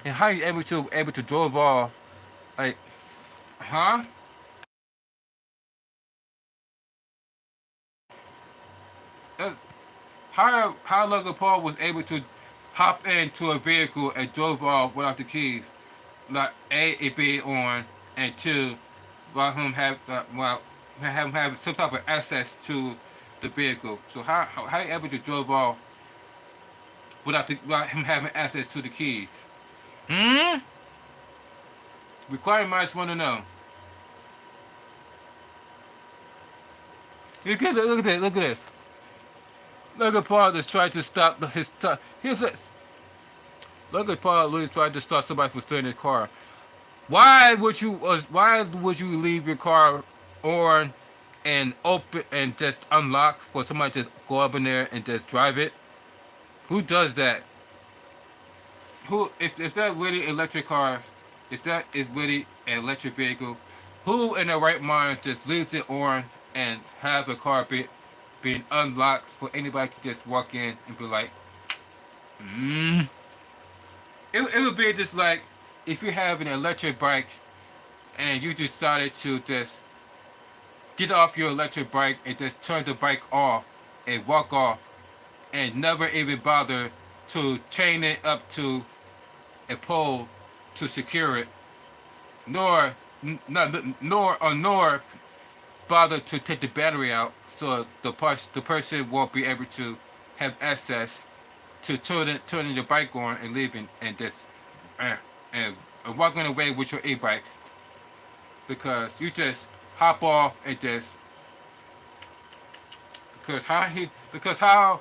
And how you able to drive off like, huh? That, how Logan Paul was able to hop into a vehicle and drove off without the keys? Like A, it being on, and two, while him have some type of access to the vehicle. So how you able to drove off without him having access to the keys? Hmm. Required minds want to know. Look at this. Look at this. Look at this. Logan Paul is trying to stop his. Here's this. Logan Paul is trying to stop somebody from stealing his car. Why would you leave your car on and open and just unlock for somebody to just go up in there and just drive it? Who does that? Who if that really electric cars, if that is really an electric vehicle, who in their right mind just leaves it on and have a car being unlocked for anybody to just walk in and be like, hmm. It would be just like if you have an electric bike and you decided to just get off your electric bike and just turn the bike off and walk off and never even bother to chain it up to a pole to secure it, nor nor bother to take the battery out so the person won't be able to have access to turning the bike on and leaving and just uh, and walking away with your e-bike because you just hop off and just because how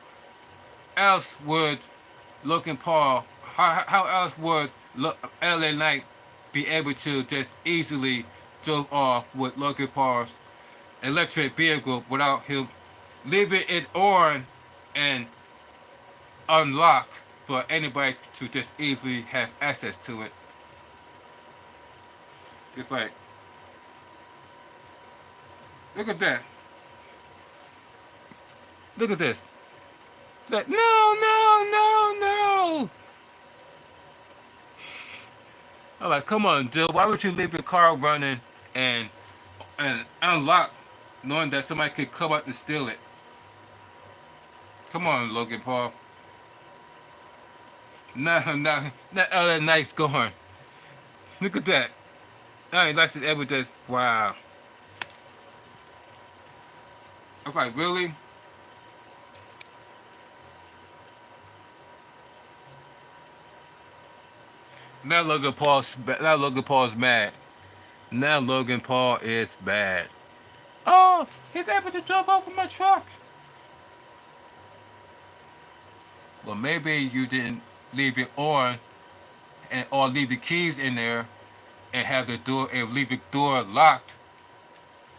else would Logan Paul how else would LA Knight be able to just easily drove off with Logan Paul's electric vehicle without him leaving it on and unlock for anybody to just easily have access to it? It's like, look at that. Look at this. It's like, no, no, no, no. I'm like, come on, dude. Why would you leave your car running and unlock, knowing that somebody could come up and steal it? Come on, Logan Paul. No, no, that other night's gone. Look at that. I ain't like to ever just, wow. I'm like, really? Now Logan Paul's mad. Now Logan Paul is bad. Oh, he's able to jump off of my truck. Well, maybe you didn't leave it on, or leave the keys in there, and have the door and leave the door locked.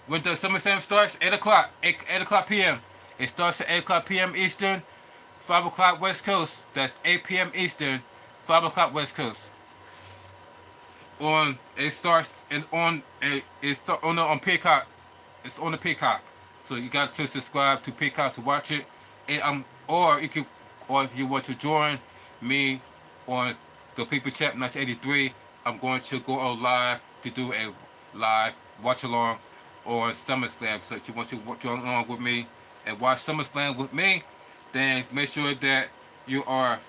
When the SummerSlam starts, 8 o'clock, 8 o'clock p.m. It starts at 8 o'clock p.m. Eastern, 5 o'clock West Coast. That's 8 p.m. Eastern, 5 o'clock West Coast. On it starts and on on Peacock. It's on the Peacock, so you got to subscribe to Peacock to watch it. And or if you want to join me on the People Chat 1983, I'm going to go on live to do a live watch along on SummerSlam. So if you want to join along with me and watch SummerSlam with me, then make sure that you are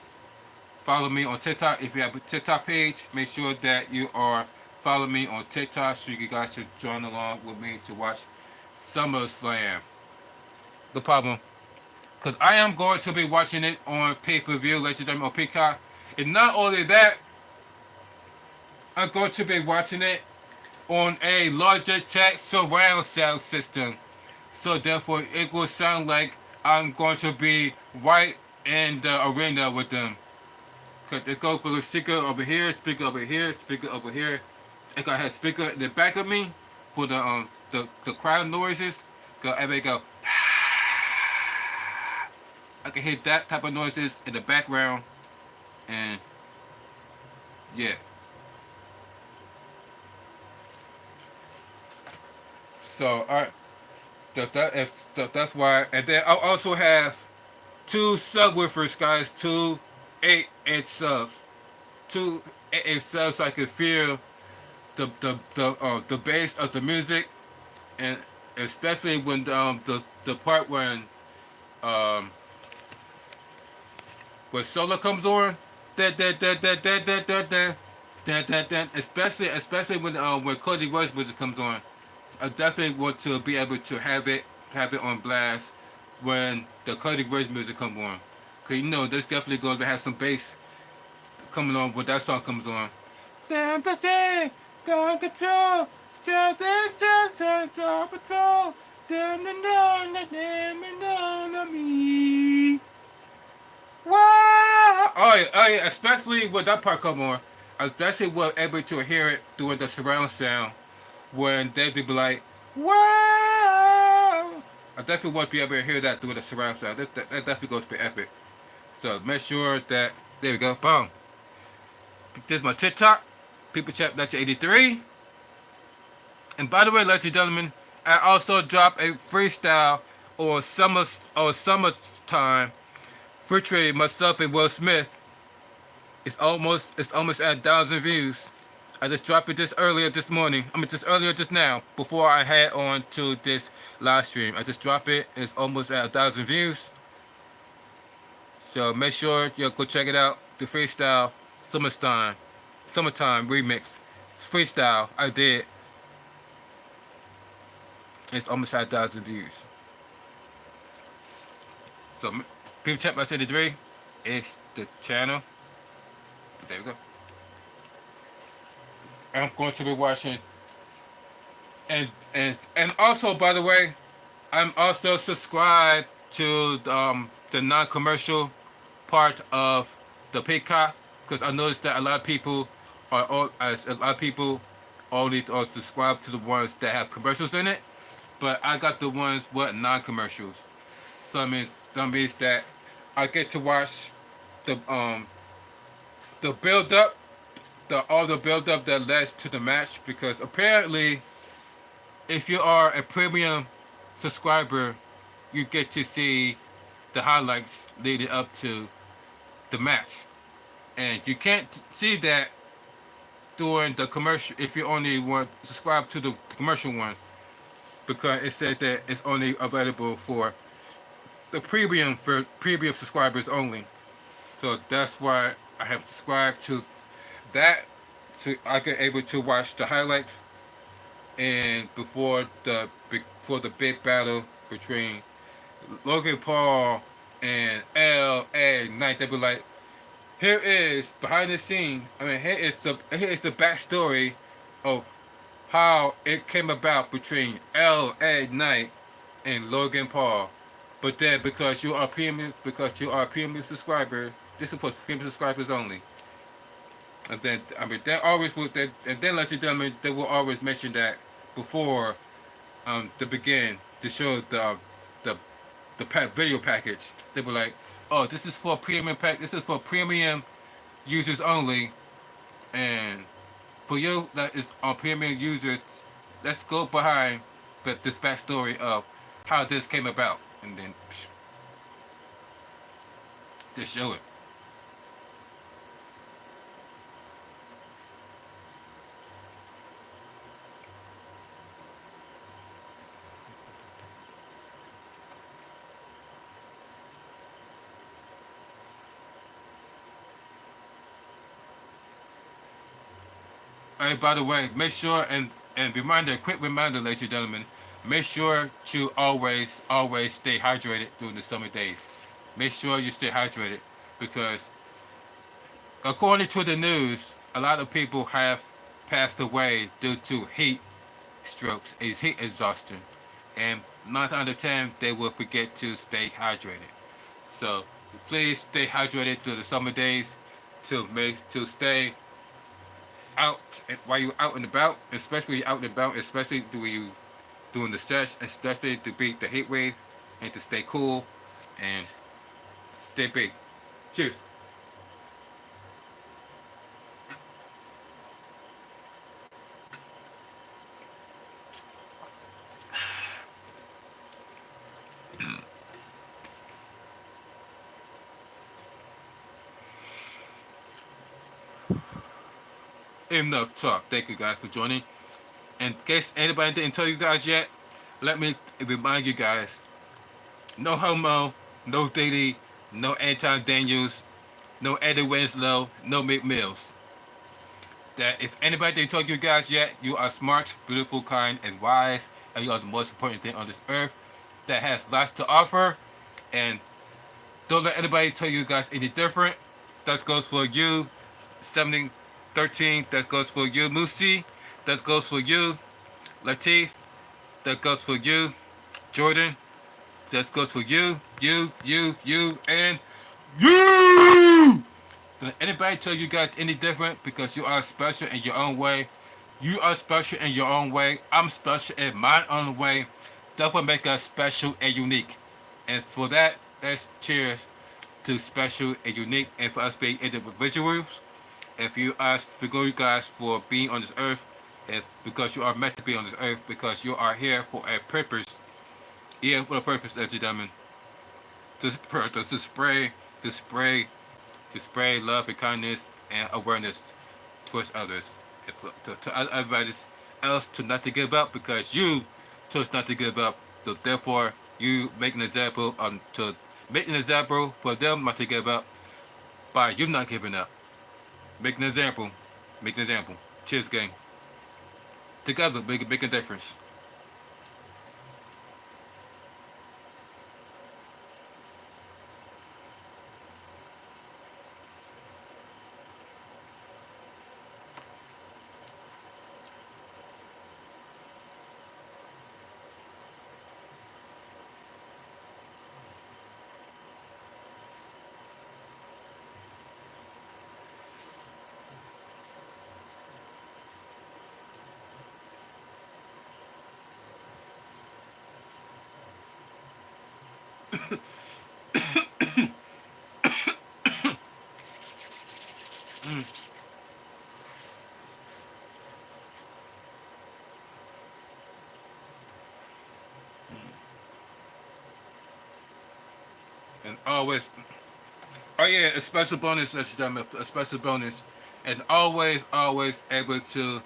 follow me on TikTok. If you have a TikTok page, make sure that you are follow me on TikTok so you guys should join along with me to watch SummerSlam. The problem, because I am going to be watching it on pay-per-view, ladies and gentlemen, on Peacock. And not only that, I'm going to be watching it on a larger tech surround sound system. So therefore, it will sound like I'm going to be right in the arena with them. Cause let's go for the speaker over here, speaker over here, speaker over here. I got a speaker in the back of me for the crowd noises. Go everybody go. I can hear that type of noises in the background, and Yeah. So that's why. And then I'll also have two subwoofers, guys. Two 8-inch subs. Two 8-inch subs, so I can feel the bass of the music, and especially when the part um when solo comes on, da da da da da da da da da da da. Especially when Cody Rhodes music comes on, I definitely want to be able to have it on blast when the Cody Rhodes music comes on. Cause you know there's definitely going to have some bass coming on when that song comes on. Sympathy, got control, step into central patrol. Them on me. Wow! Oh yeah, especially when that part come on. I especially was able to hear it doing the surround sound when they be like, wow! I definitely want to be able to hear that doing the surround sound. That definitely going to be epic. So make sure that, there we go, boom. This is my TikTok, People Chat 1983. And by the way, ladies and gentlemen, I also dropped a freestyle on summertime featuring myself and Will Smith. It's almost at 1,000 views. I just dropped it just earlier this morning. Just earlier just now before I head on to this live stream. I just dropped it. It's almost at 1,000 views. So make sure you go check it out. The freestyle summertime remix freestyle I did. It's almost at 1,000 views. So people check my city 3. It's the channel. There we go. I'm going to be watching, and also, by the way, I'm also subscribed to the non-commercial part of the Peacock, because I noticed that a lot of people only are subscribed to the ones that have commercials in it, but I got the ones with non-commercials. So that means that I get to watch the build up, all the build up that leads to the match, because apparently if you are a premium subscriber, you get to see the highlights leading up to the match, and you can't see that during the commercial if you only want to subscribe to the commercial one, because it said that it's only available for premium subscribers only. So that's why I have subscribed to that, so I get able to watch the highlights, and before the big battle between Logan Paul and L.A. Knight, they be like, here is behind the scene. Here is the backstory of how it came about between L.A. Knight and Logan Paul. But then because you are a premium subscriber, this is for premium subscribers only. And then they always will. And then let you tell me they will always mention that before the begin to show the video package. They were like, oh, this is for premium pack. This is for premium users only, and for you that is on premium users, let's go behind this backstory of how this came about, and then just show it. Hey, by the way, make sure and quick reminder, ladies and gentlemen, make sure to always stay hydrated during the summer days. Make sure you stay hydrated, because according to the news, a lot of people have passed away due to heat strokes, is heat exhaustion, and 9 out of 10 they will forget to stay hydrated. So please stay hydrated through the summer days to stay out while you're out and about, especially out and about, especially when you doing the stretch, especially to beat the heat wave and to stay cool and stay big. Cheers. Enough talk. Thank you guys for joining. In case anybody didn't tell you guys yet, let me remind you guys: no homo, no Diddy, no Anton Daniels, no Eddie Winslow, no McMills. That if anybody didn't tell you guys yet, you are smart, beautiful, kind, and wise, and you are the most important thing on this earth that has lots to offer. And don't let anybody tell you guys any different. That goes for you, 7013. That goes for you, Moosey. That goes for you, Latif. That goes for you, Jordan. That goes for you, and you. Don't let anybody tell you guys any different because you are special in your own way. You are special in your own way. I'm special in my own way. That will make us special and unique. And for that, let's cheers to special and unique and for us being individuals. If you ask, forgive you guys for being on this earth, and because you are meant to be on this earth, because you are here for a purpose. Yeah, for a purpose, ladies and gentlemen. To spray, to spray, to spray love and kindness and awareness towards others. And to everybody else to not to give up because you chose not to give up. So therefore, you make an example to make an example for them not to give up by you not giving up. Make an example. Make an example. Cheers, gang. Together, make a difference. And always, oh yeah, a special bonus, ladies and gentlemen, a special bonus. And always able to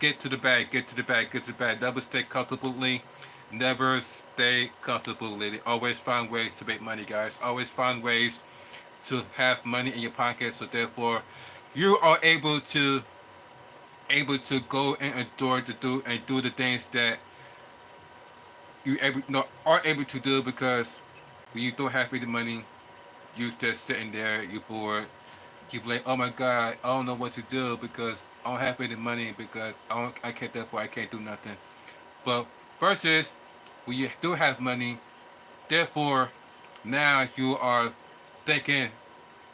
get to the bag, get to the bag, get to the bag. Never stay comfortably. Never stay comfortably. Always find ways to make money, guys. Always find ways to have money in your pocket. So therefore, you are able to go and adore to do the things that you are able to do because when you don't have any money, you just sitting there, you bored, you be like, oh my god, I don't know what to do because I don't have any money because I can't therefore I can't do nothing. But versus when you do have money, therefore now you are thinking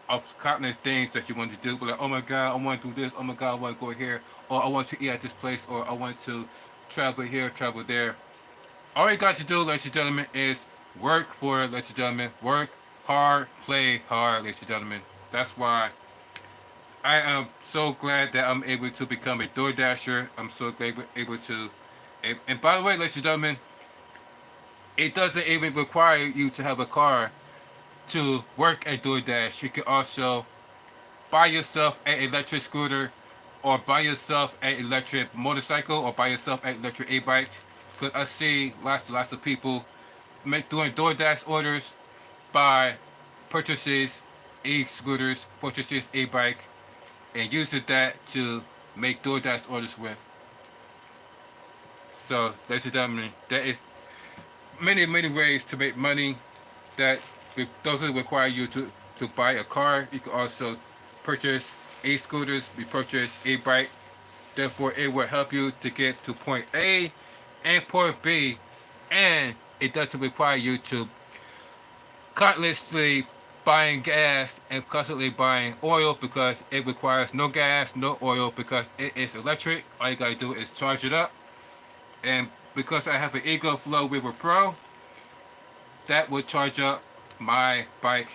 of countless things that you want to do. But like, oh my god, I want to do this. Oh my god, I want to go here, or I want to eat at this place, or I want to travel here, travel there. All you got to do, ladies and gentlemen, is work for it, ladies and gentlemen. Work hard, play hard, ladies and gentlemen. That's why I am so glad that I'm able to become a DoorDasher. I'm so glad able to. And by the way, ladies and gentlemen, it doesn't even require you to have a car to work at DoorDash. You can also buy yourself an electric scooter, or buy yourself an electric motorcycle, or buy yourself an electric e-bike. Because I see lots of people doing DoorDash orders by purchases e-scooters, purchases e-bike, and using that to make DoorDash orders with. So, ladies and gentlemen, there is many ways to make money that doesn't require you to buy a car. You can also purchase e-scooters, you purchase e-bike. Therefore, it will help you to get to point A and point B, and it doesn't require you to constantly buying gas and constantly buying oil because it requires no gas, no oil because it is electric. All you gotta do is charge it up. And because I have an Ego Flow River Pro, that will charge up my bike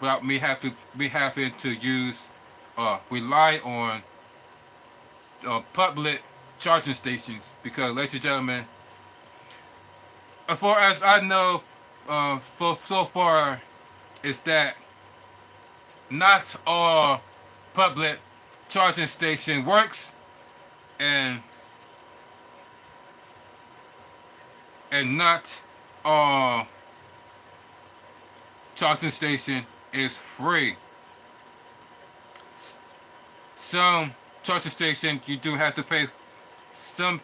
without me having to use rely on public charging stations because, ladies and gentlemen, as far as I know, so far is that not all public charging station works, and not all charging station is free. Some charging station you do have to pay. Some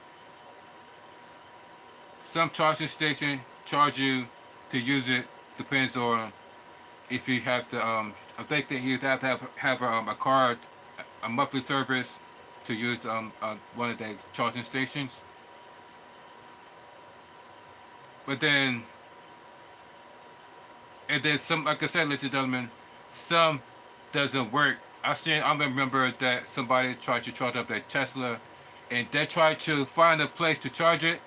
some charging station charge you to use it. Depends on if you have to. I think that you have to have a card, a monthly service to use one of the charging stations. But then, and then some, like I said, ladies and gentlemen, some doesn't work. I remember that somebody tried to charge up their Tesla, and they tried to find a place to charge it,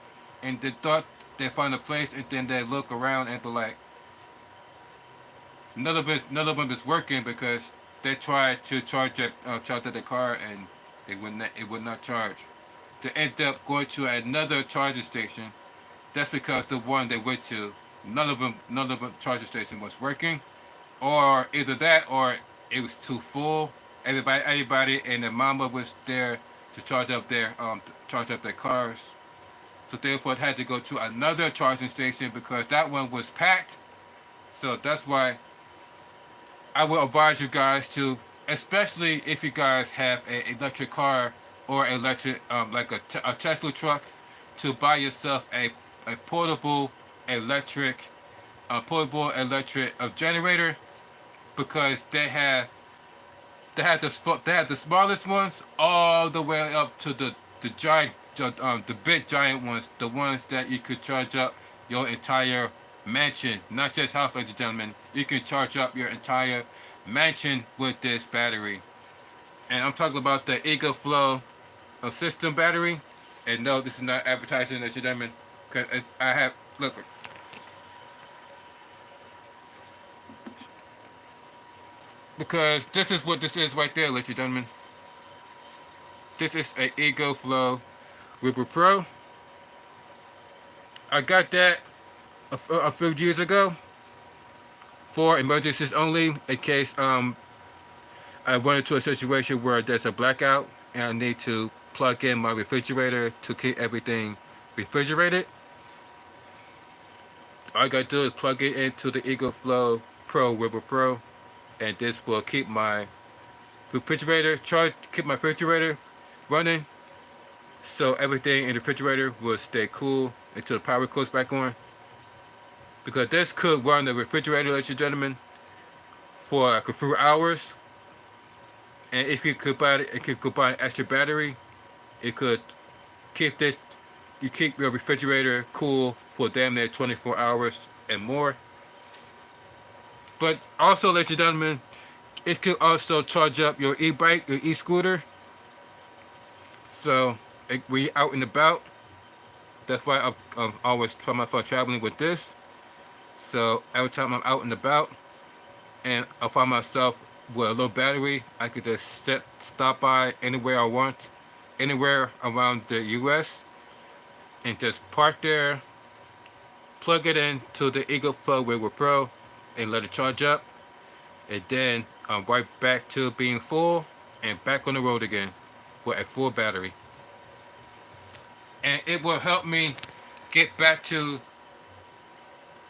and they thought they found a place, and then they look around and be like, none of them is working because they tried to charge up the car, and it would not charge. They end up going to another charging station. That's because the one they went to, none of them charging station was working, or either that or it was too full. Everybody and their mama was there to charge up their cars. So therefore, it had to go to another charging station because that one was packed. So that's why I will advise you guys to, especially if you guys have an electric car or electric, like a Tesla truck, to buy yourself a portable electric generator, because they have the smallest ones all the way up to the giant, the big giant ones, the ones that you could charge up your entire mansion, not just house, ladies and gentlemen. You can charge up your entire mansion with this battery. And I'm talking about the Eagle Flow system battery. And no, this is not advertising, ladies and gentlemen, because I have, look, because this is what this is right there, ladies and gentlemen. This is a Eagle Flow River Pro. I got that a few years ago for emergencies only, in case I run into a situation where there's a blackout and I need to plug in my refrigerator to keep everything refrigerated. All I gotta do is plug it into the Eagle Flow Pro River Pro, and this will keep my keep my refrigerator running, so everything in the refrigerator will stay cool until the power goes back on. Because this could run the refrigerator, ladies and gentlemen, for like a few hours. And if you could buy an extra battery, it could keep this. You keep your refrigerator cool for damn near 24 hours and more. But also, ladies and gentlemen, it could also charge up your e-bike, your e-scooter. So when you're out and about, that's why I always find myself traveling with this. So every time I'm out and about, and I find myself with a low battery, I could just stop by anywhere I want, anywhere around the U.S., and just park there, plug it into the Eagle Flow River Pro, and let it charge up, and then I'm right back to being full and back on the road again with a full battery. And it will help me get back to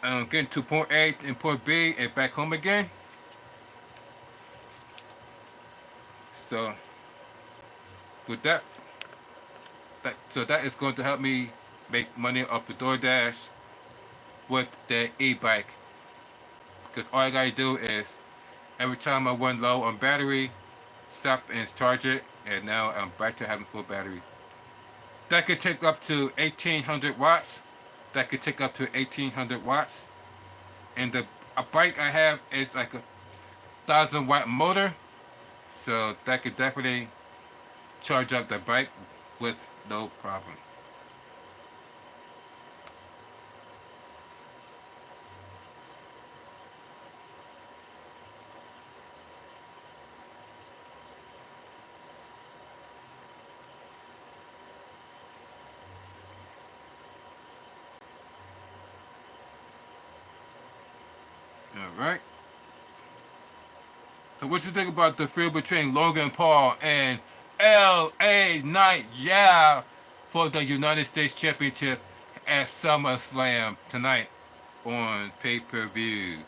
getting to point A and point B and back home again. So with that is going to help me make money off the DoorDash with the e-bike. Because all I gotta do is every time I run low on battery, stop and charge it, and now I'm back to having full battery. That could take up to 1800 watts. That could take up to 1800 watts. And the a bike I have is like a 1000-watt motor, so that could definitely charge up the bike with no problem. All right. So what you think about the feud between Logan Paul and L.A. Knight? Yeah, for the United States Championship at SummerSlam tonight on pay-per-view.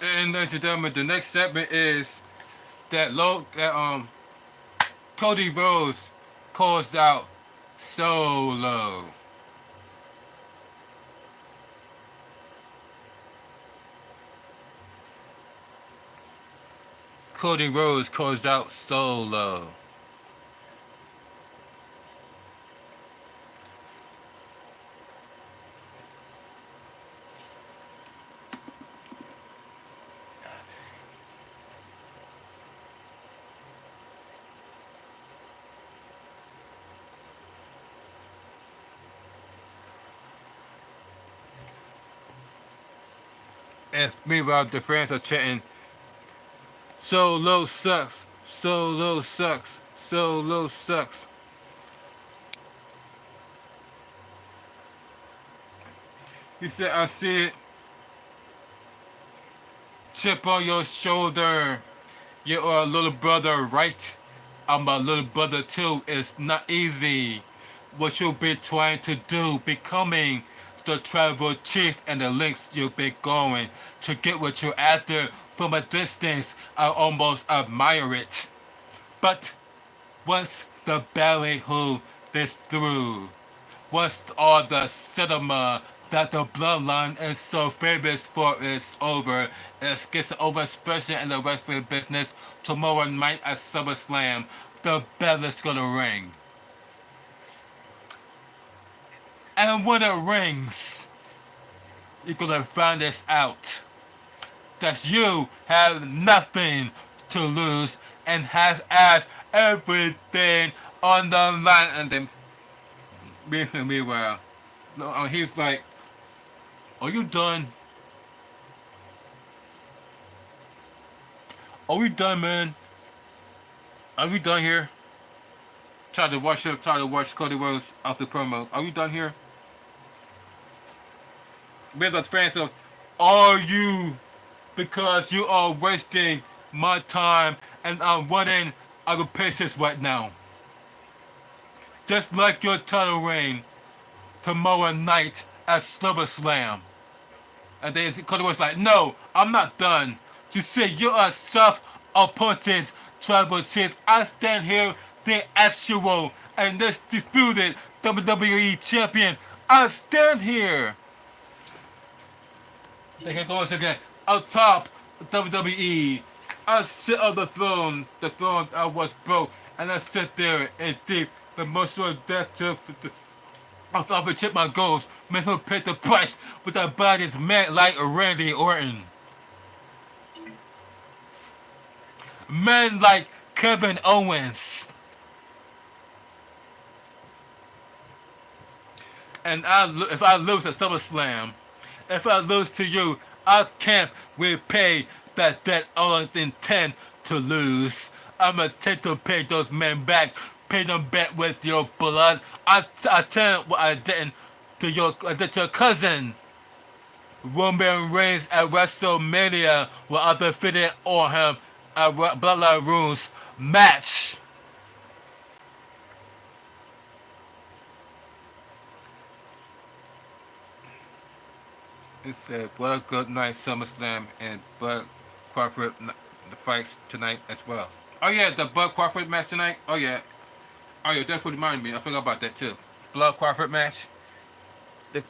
And ladies and gentlemen, the next segment is that Cody Rhodes calls out Solo. Cody Rhodes calls out Solo. And meanwhile, the fans are chanting, Solo sucks, Solo sucks, Solo sucks. He said, I see it. Chip on your shoulder. You're a little brother, right? I'm a little brother too. It's not easy. What you've been trying to do, becoming the tribal chief and the links you've been going to get what you're after from a distance. I almost admire it. But once the ballyhoo is through, once all the cinema that the bloodline is so famous for is over, it gets an overexpression in the wrestling business. Tomorrow night at SummerSlam, the bell is gonna ring. And when it rings, you're gonna find this out. That you have nothing to lose and have had everything on the line. And then, meanwhile, he's like, are you done? Are we done, man? Are we done here? Try to watch Cody Rhodes off the promo. Are we done here? We're the fans of, are you? Because you are wasting my time and I'm running out of patience right now. Just like your title reign tomorrow night at SummerSlam. And then Cody was like, no, I'm not done. You see, you're a self-appointed tribal chief. I stand here, the actual and this disputed WWE champion. I stand here. Then he goes again. Up top, WWE. I sit on the throne I was broke, and I sit there in deep emotional death to I've achieved my goals. Men who paid the price with their bodies men like Randy Orton. Men like Kevin Owens. And if I lose at SummerSlam, if I lose to you, I can't repay that debt I intend to lose. I'm gonna take to pay those men back. Pay them back with your blood. I tell you what I didn't to your cousin. Roman Reigns at WrestleMania will I defeated on him at Bloodline Rules match. It said, what a good night, SummerSlam, and Bud Crawford the fights tonight as well. Oh yeah, the Bud Crawford match tonight. Oh yeah. Oh yeah, definitely reminded me. I forgot about that too. Blood Crawford match. The,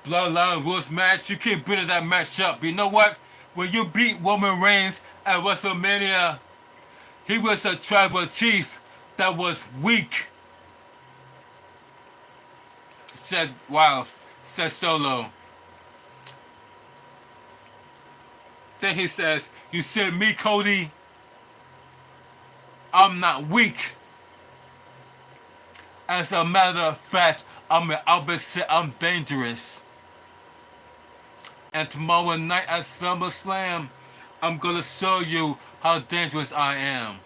Bloodline Rules match. You keep bringing that match up. You know what? When you beat Roman Reigns at WrestleMania, he was a tribal chief that was weak. Said Wiles. Said Solo. Then he says, "You said me, Cody. I'm not weak. As a matter of fact, I'm an opposite. I'm dangerous. And tomorrow night at SummerSlam, I'm gonna show you how dangerous I am."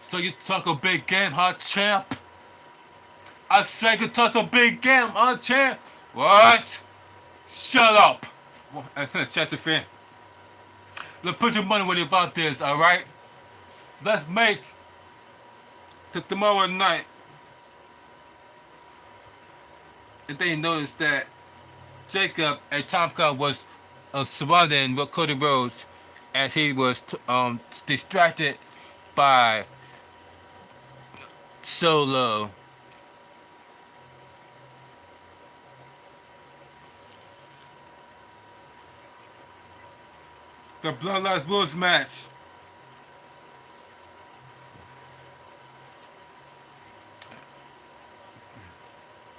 So you talk a big game, huh, champ? I say you talk a big game, huh, champ? What? Shut up. Chat the fan. Let's put your money where your mouth is, alright? Let's make tomorrow night. And then you notice that Jacob and Tomka was surrounding with Cody Rhodes as he was distracted by Solo. The Bloodlines Rules match.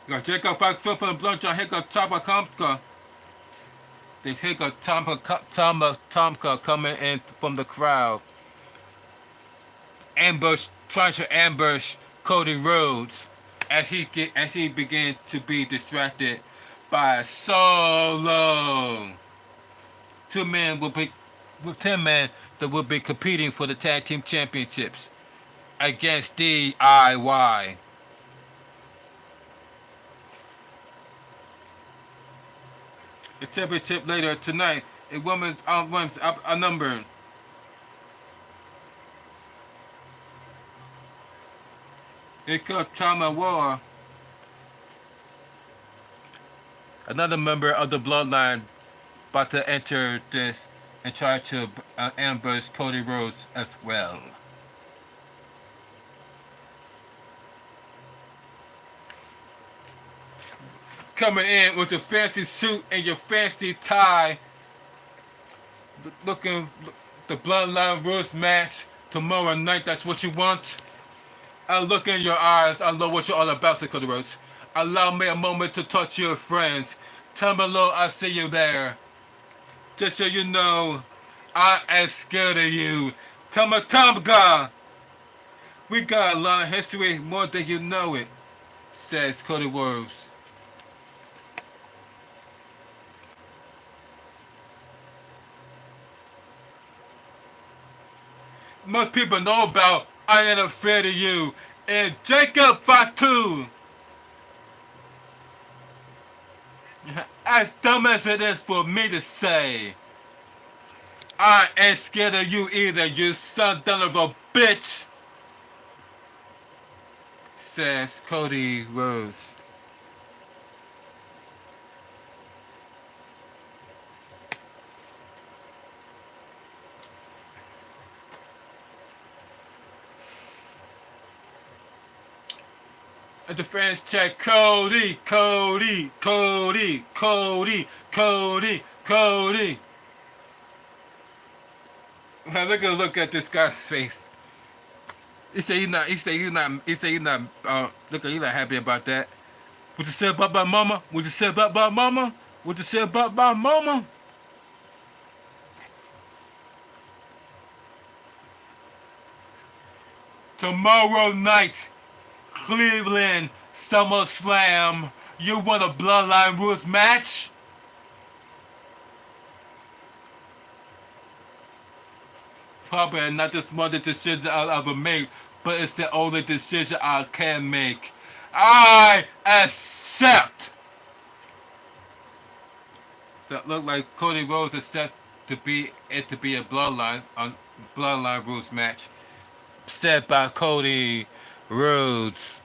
You got Jacob Fox foot for the blood John Hiccup Tomka Tomka. The Hiccup Tomka coming in from the crowd. Trying to ambush Cody Rhodes as he began to be distracted by Solo. 2 men will be with 10 men that will be competing for the tag team championships against DIY. The championship later tonight, a woman's outnumbered. Here comes Tama War. Another member of the bloodline about to enter this and try to ambush Cody Rhodes as well. Coming in with your fancy suit and your fancy tie, looking the Bloodline Rules match tomorrow night. That's what you want. I look in your eyes. I know what you're all about, said Cody Rhodes. Allow me a moment to talk to your friends. Tell me, Lord, I see you there. Just so you know, I am scared of you. Tell me, God. We got a lot of history, more than you know it, says Cody Rhodes. Most people know about I Ain't Afraid of You and Jacob Fatu. As dumb as it is for me to say, I ain't scared of you either, you son of a bitch, says Cody Rhodes. And the fans check Cody, Cody, Cody, Cody, Cody, Cody. Now look at this guy's face. He said he's not look, he's not happy about that. What you say about my mama? What you say about my mama? What you say about my mama? Tomorrow night, Cleveland SummerSlam. You want a Bloodline Rules match? Probably not the smartest decision I'll ever make, but it's the only decision I can make. I accept. That look like Cody Rhodes accept to be a Bloodline Rules match, said by Cody Rhodes.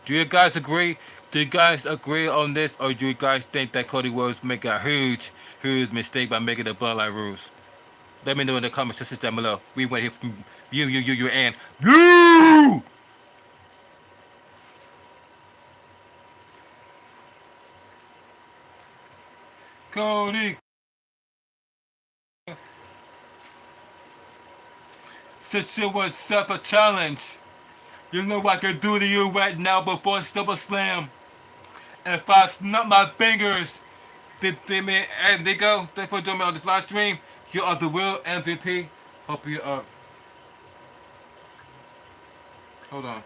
Do you guys agree? Do you guys agree on this, or do you guys think that Cody Rhodes make a huge mistake by making the Bloodline Rules? Let me know in the comment section down below. We want to hear from you, and you. Cody. Since it was up a challenge, you know what I can do to you right now before SummerSlam. If I snap my fingers, and they go, they put me on this live stream. You are the real MVP. Hope you are. Hold on.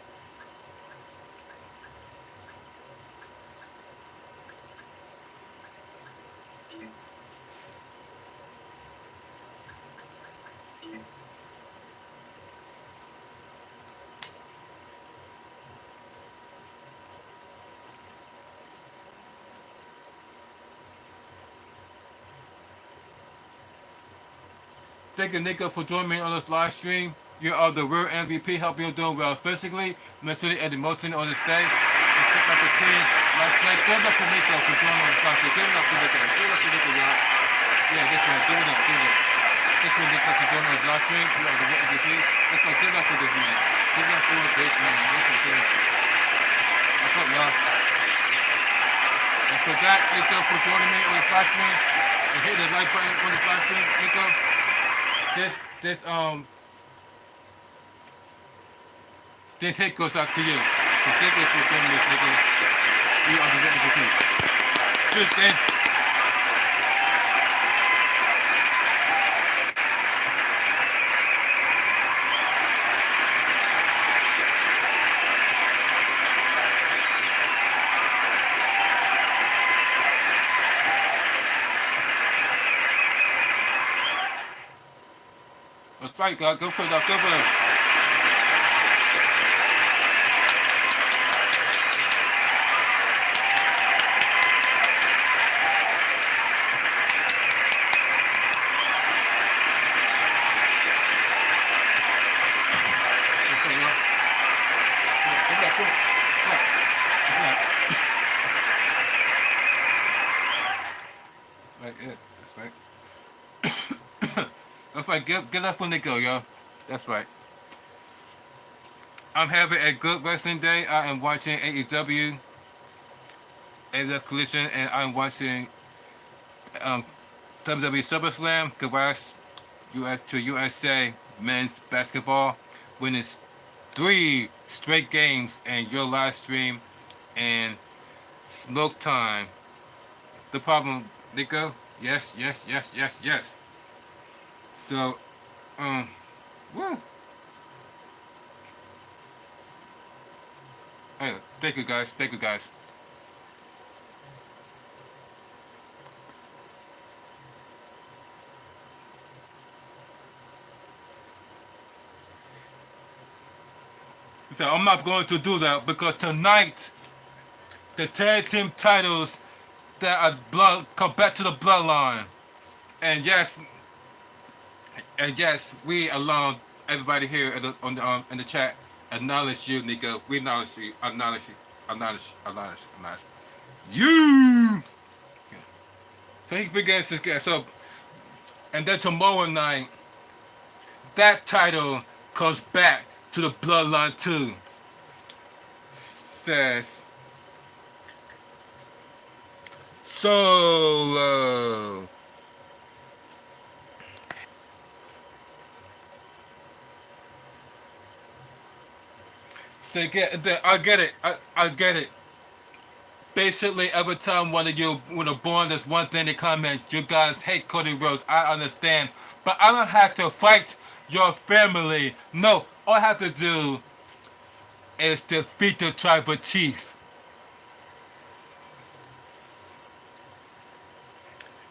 Thank you, Nico, for joining me on this live stream. You are the real MVP. Hope you're doing well physically, mentally, and emotionally on this day. Let's get like a king last night. Give it up for Nico for joining on this live stream. Give it up for Nico. Give it up for Nico, y'all. Yeah, this one. Give it up. Give it up. Thank you, Nico, for joining on this live stream. You are the real MVP. Let's go. Give it up for this man. Give it up for this man. Let's go. Give it up. What's up, y'all? And for that, Nico, for joining me on this live stream. And hit the like button on this live stream, Nico. This hit goes out to you. So thank you for doing this, nigga. You are the real MVP. Just in. That's right, God. Go for it, go for it. That's right. Get that for Nico, yo. That's right. I'm having a good wrestling day. I am watching AEW, AEW Collision, and I'm watching WWE SummerSlam. Congrats to USA men's basketball winning 3 straight games and your live stream and smoke time. The problem, Nico? Yes. So, woo. Hey, thank you guys. So I'm not going to do that because tonight the tag team titles that are come back to the bloodline, and yes, we alone, everybody here in the chat acknowledge you, Nico. We acknowledge you, acknowledge you. So he begins to get so, and then tomorrow night, that title comes back to the bloodline too. Says Solo. I get it. I get it. Basically, every time one of you would have born, there's one thing to comment. You guys hate Cody Rhodes. I understand. But I don't have to fight your family. No, all I have to do is defeat the tribal chief.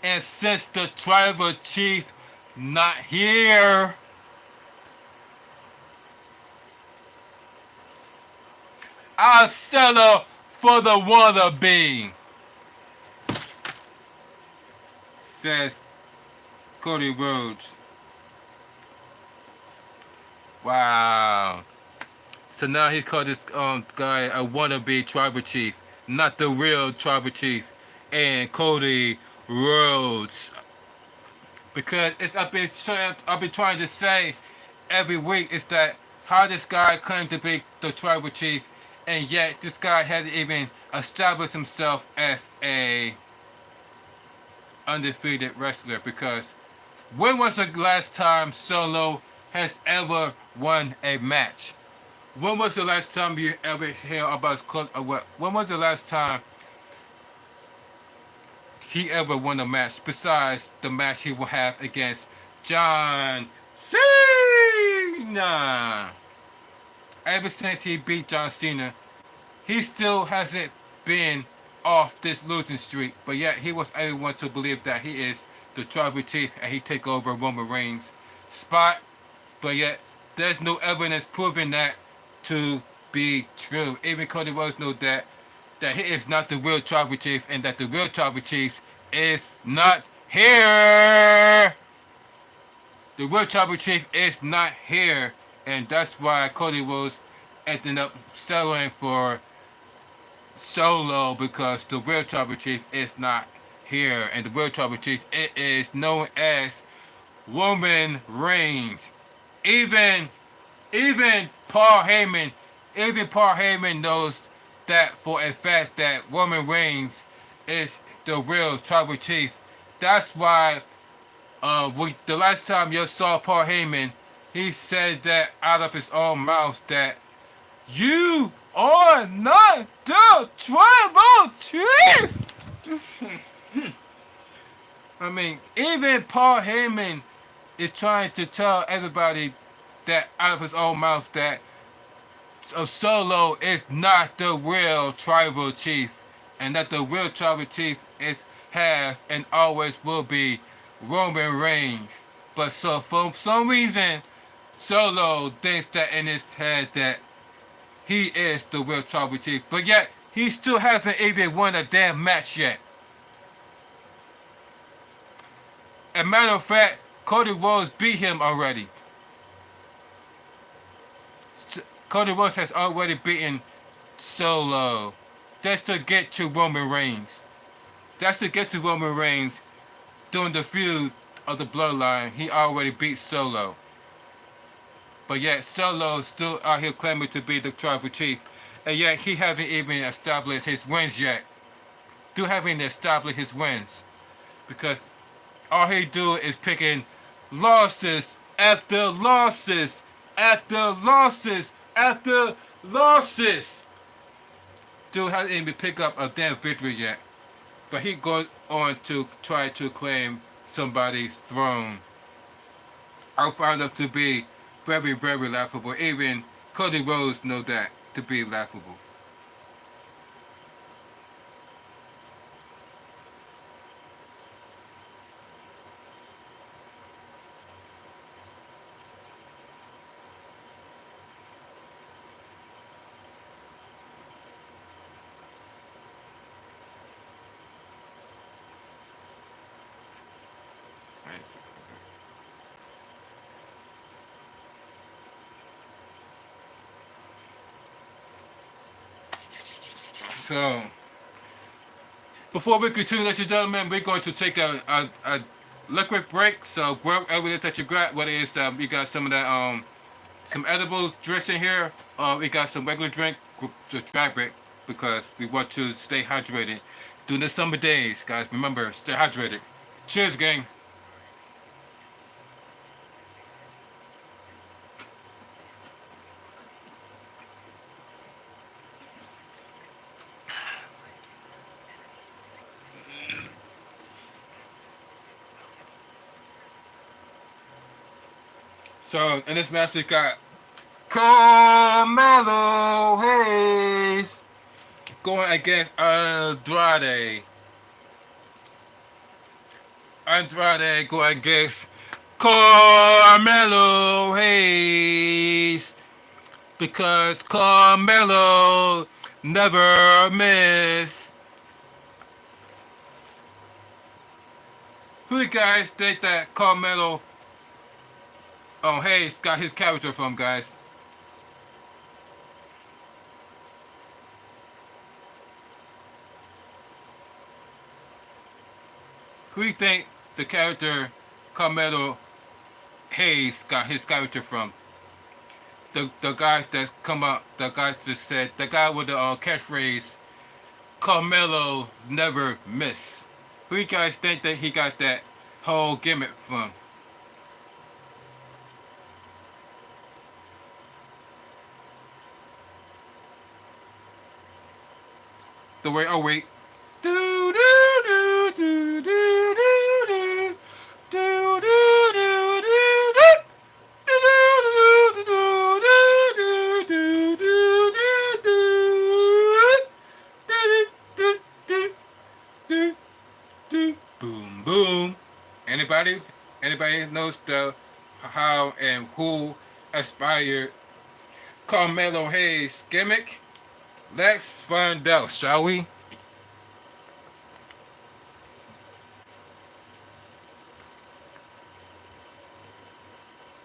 And since the tribal chief not here, I'll settle for the wannabe. Says Cody Rhodes. Wow. So now he called this guy a wannabe tribal chief, not the real tribal chief. And Cody Rhodes. Because I've been trying to say every week is that how this guy claimed to be the tribal chief, and yet this guy hasn't even established himself as a undefeated wrestler because when was the last time Solo has ever won a match? When was the last time you ever hear about when was the last time he ever won a match besides the match he will have against John Cena? Ever since he beat John Cena, he still hasn't been off this losing streak, but yet he was able to believe that he is the tribal chief and he take over Roman Reigns' spot, but yet there's no evidence proving that to be true. Even Cody Rhodes knows that he is not the real tribal chief and that the real tribal chief is not here. The real tribal chief is not here, and that's why Cody Rhodes ended up settling for Solo because the real tribal chief is not here, and the real tribal chief it is known as Roman Reigns. Even even Paul Heyman knows that for a fact that Roman Reigns is the real tribal chief. That's why the last time you saw Paul Heyman, he said that out of his own mouth that you are not the tribal chief. I mean, even Paul Heyman is trying to tell everybody that out of his own mouth that Solo is not the real tribal chief, and that the real tribal chief has and always will be Roman Reigns. But so for some reason, Solo thinks that in his head that he is the real tribal chief, but yet he still hasn't even won a damn match yet. As a matter of fact, Cody Rhodes beat him already. Cody Rhodes has already beaten Solo. That's to get to Roman Reigns. That's to get to Roman Reigns during the feud of the Bloodline. He already beat Solo. But yet Solo still out here claiming to be the tribal chief. And yet he haven't even established his wins yet. Still haven't established his wins. Because all he do is picking losses after losses after losses after losses. Dude hasn't even picked up a damn victory yet. But he goes on to try to claim somebody's throne. I found that to be very, very laughable. Even Cody Rhodes knows that to be laughable. So, before we continue, ladies and gentlemen, we're going to take a liquid break. So, grab everything that you grab, whether it's you got some of that some edible drinks in here, or we got some regular drink, just grab it because we want to stay hydrated during the summer days, guys. Remember, stay hydrated. Cheers, gang. So in this match we got Carmelo Hayes going against Andrade. Andrade going against Carmelo Hayes because Carmelo never miss. Who you guys think that Carmelo Hayes got his character from, guys? Who do you think the character Carmelo Hayes got his character from? The guy that come up, the guy just said, the guy with the catchphrase, Carmelo never miss. Who Who you guys think that he got that whole gimmick from? The way, oh wait. Do do do do do do do do do do Boom, boom. Anybody? Anybody knows the how and who inspired Carmelo Hayes' gimmick? Let's find out, shall we?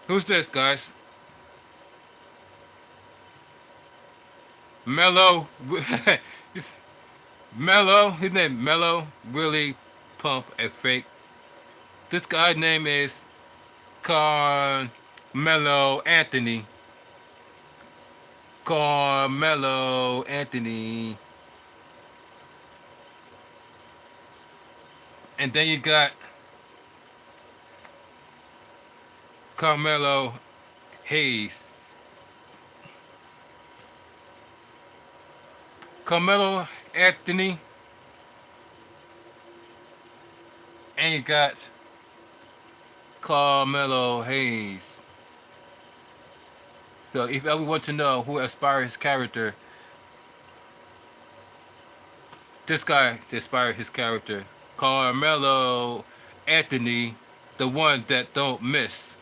Who's this, guys? Mello. Mello. His name Mello. Really pump and fake. This guy's name is Carmelo Anthony. Carmelo Anthony. And then you got Carmelo Hayes. Carmelo Anthony. And you got Carmelo Hayes. So if you ever want to know who inspired his character, this guy inspired his character. Carmelo Anthony, the one that don't miss.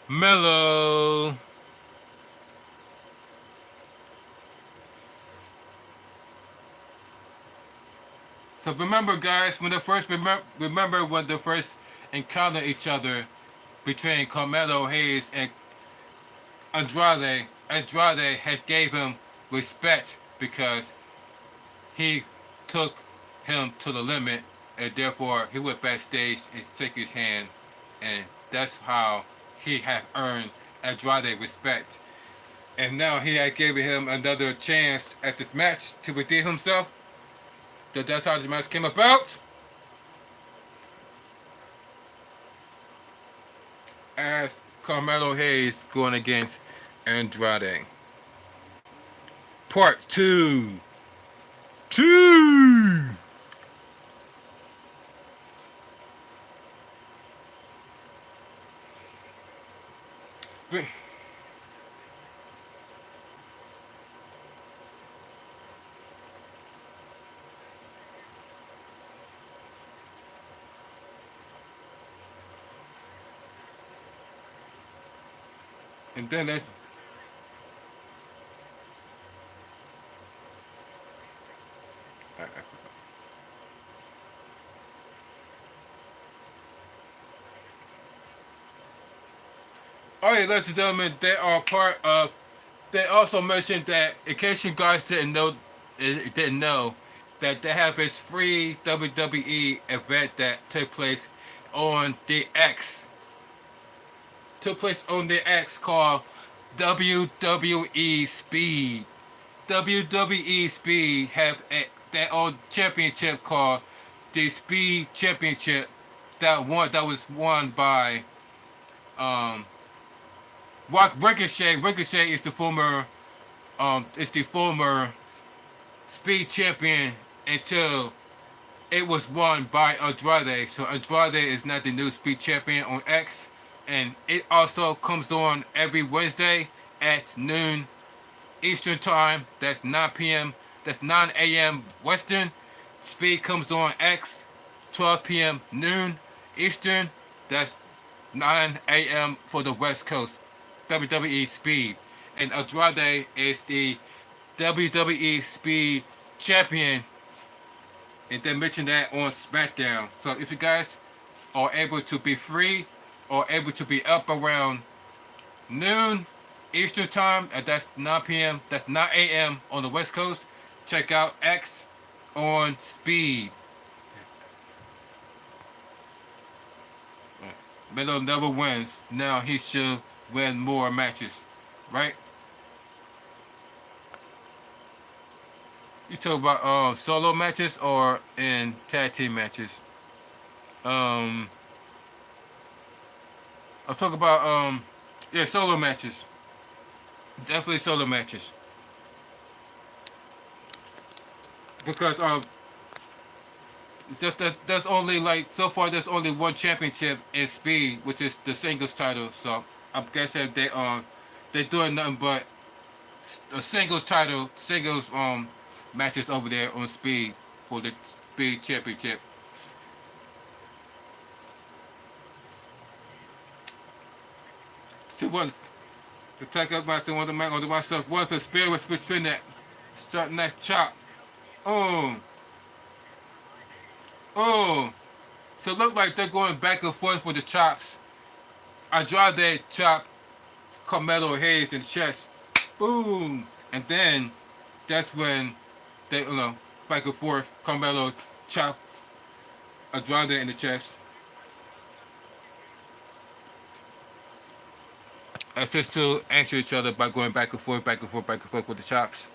Mellow. So remember, guys, when they first remember when they first encountered each other between Carmelo Hayes and Andrade. Andrade had gave him respect because he took him to the limit, and therefore he went backstage and shook his hand, and that's how he had earned Andrade respect. And now he had given him another chance at this match to redeem himself. So that's how the match came about. As Carmelo Hayes going against Andrade. Part 2. 2. And then that. Alright, ladies and gentlemen, they are part of. They also mentioned that, in case you guys didn't know, that they have this free WWE event that took place on the X. Took place on the X called WWE Speed. WWE Speed have their own championship called the Speed Championship that was won by Ricochet. Ricochet is the former Speed champion until it was won by Andrade. So Andrade is not the new Speed champion on X, and it also comes on every Wednesday at noon Eastern time. That's 9 p.m. That's 9 a.m. Western. Speed comes on X 12 p.m. noon Eastern. That's 9 a.m. for the West Coast. WWE Speed. And Andrade is the WWE Speed champion. And they mentioned that on SmackDown. So if you guys are able to be free or able to be up around noon Eastern time, and that's 9 p.m. That's 9 a.m. on the West Coast, check out X on Speed. Melo never wins. Now he should win more matches, right? You talk about solo matches or in tag team matches? Um, I'll talk about yeah, solo matches. Definitely solo matches because there's only like so far there's only one championship in speed, which is the singles title. So I'm guessing they're doing nothing but a singles title, singles matches over there on speed for the speed championship. So one to take up match one of the match on the one stuff one for spear was between that starting that chop. Oh, oh. So it looked like they're going back and forth with the chops. Andrade chop Carmelo Hayes in the chest. Boom. And then that's when they, back and forth. Carmelo chop Andrade in the chest. As just to answer each other by going back and forth, back and forth, back and forth with the chops.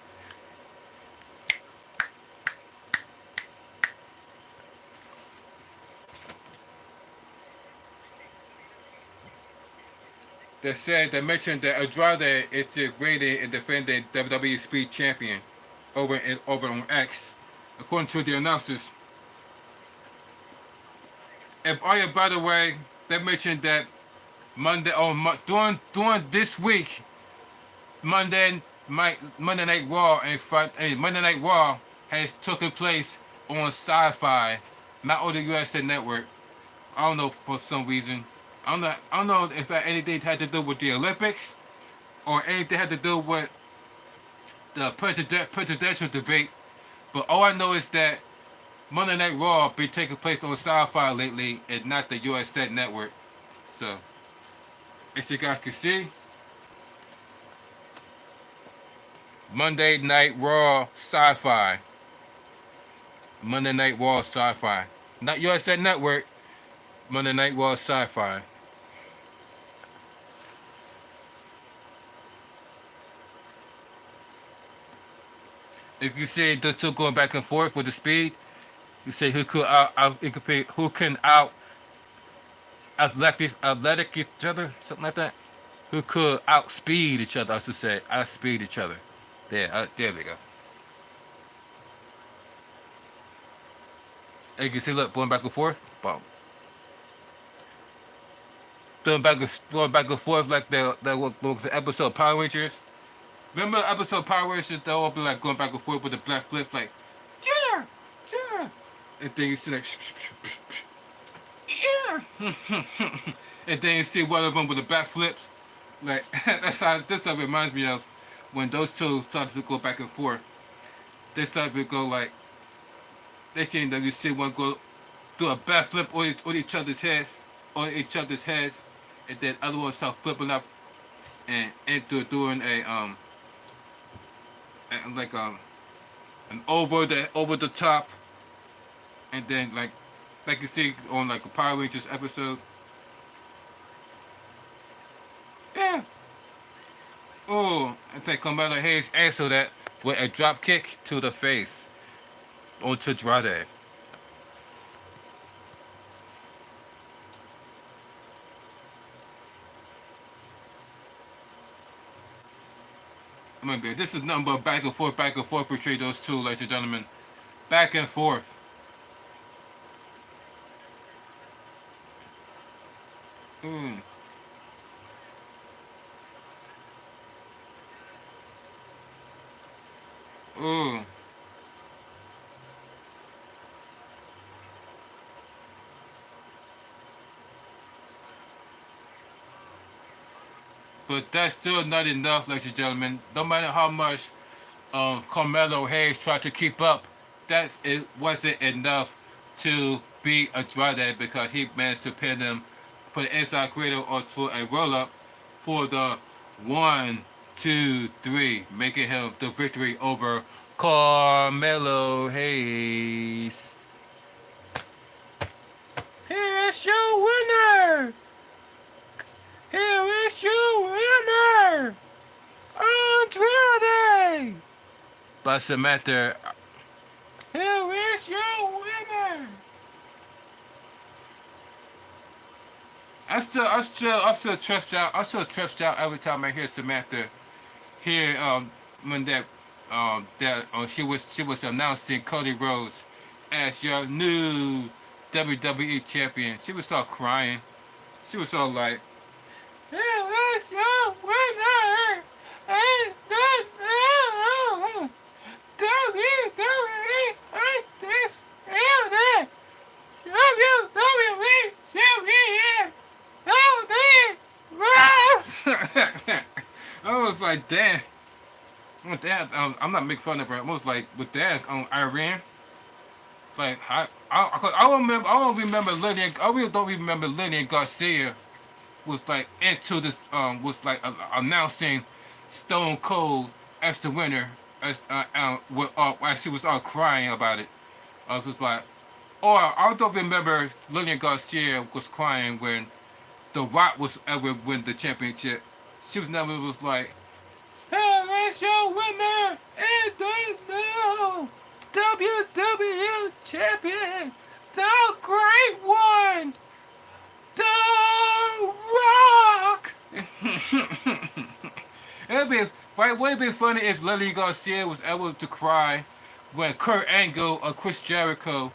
They mentioned that Andrade is rated and defending WWE Speed Champion over on X, according to the announcers. And oh yeah, by the way, they mentioned that Monday during this week, Monday Night Raw and Monday Night Raw has taken place on Sci-Fi, not on the USA Network. I don't know for some reason. I don't know if that anything had to do with the Olympics or anything had to do with the presidential debate. But all I know is that Monday Night Raw been taking place on Sci-Fi lately and not the USA Network. So, as you guys can see, Monday Night Raw Sci-Fi. Monday Night Raw Sci-Fi. Not USA Network. Monday Night Raw Sci-Fi. If you see the two going back and forth with the speed, you say who can out athletic each other, something like that. Who could outspeed each other? I should say outspeed each other. There we go. And you can see, look, going back and forth. Boom. Going back and forth like the episode of Power Rangers. Remember the episode of Power Rangers? They'll all be like going back and forth with the black flip, like, yeah, yeah. And then you see like, yeah. And then you see one of them with the back flips. Like that's how it reminds me of when those two started to go back and forth. They started to go like they seem that you see one go do a backflip on each other's heads, and then other one start flipping up and into doing like an over the top, and then like you see on like a Power Rangers episode. Yeah. Oh, and then Carmelo Hayes answered that with a drop kick to the face onto Andrade. Remember, this is nothing but back and forth between those two, ladies and gentlemen. Back and forth. Mm. Ooh. But that's still not enough, ladies and gentlemen. No matter how much Carmelo Hayes tried to keep up, it wasn't enough to beat Andrade because he managed to pin him for the inside cradle or for a roll up for the 1, 2, 3, making him the victory over Carmelo Hayes. Here's your winner! Here is your winner! Andrade! By Samantha. Here is your winner! I'm still tripped out. I'm still tripped out every time I hear Samantha here when she was announcing Cody Rhodes as your new WWE champion. She was all crying. She was all like, "Here is your winner, and the WWE this champion, WWE champion, Cody Rhodes." I was like, damn. With that, I'm not making fun of her. I was like, with that, Iran, like, I don't remember Lillian. I really don't remember Lillian Garcia was like into this. Was like announcing Stone Cold as the winner, as while she was all crying about it. I was like, or I don't remember Lillian Garcia was crying when The Rock was ever win the championship. She was never was like, "Hey, it's your winner and the new WWE champion, the Great One, The Rock." It'd be right. Would it be funny if Lily Garcia was able to cry when Kurt Angle or Chris Jericho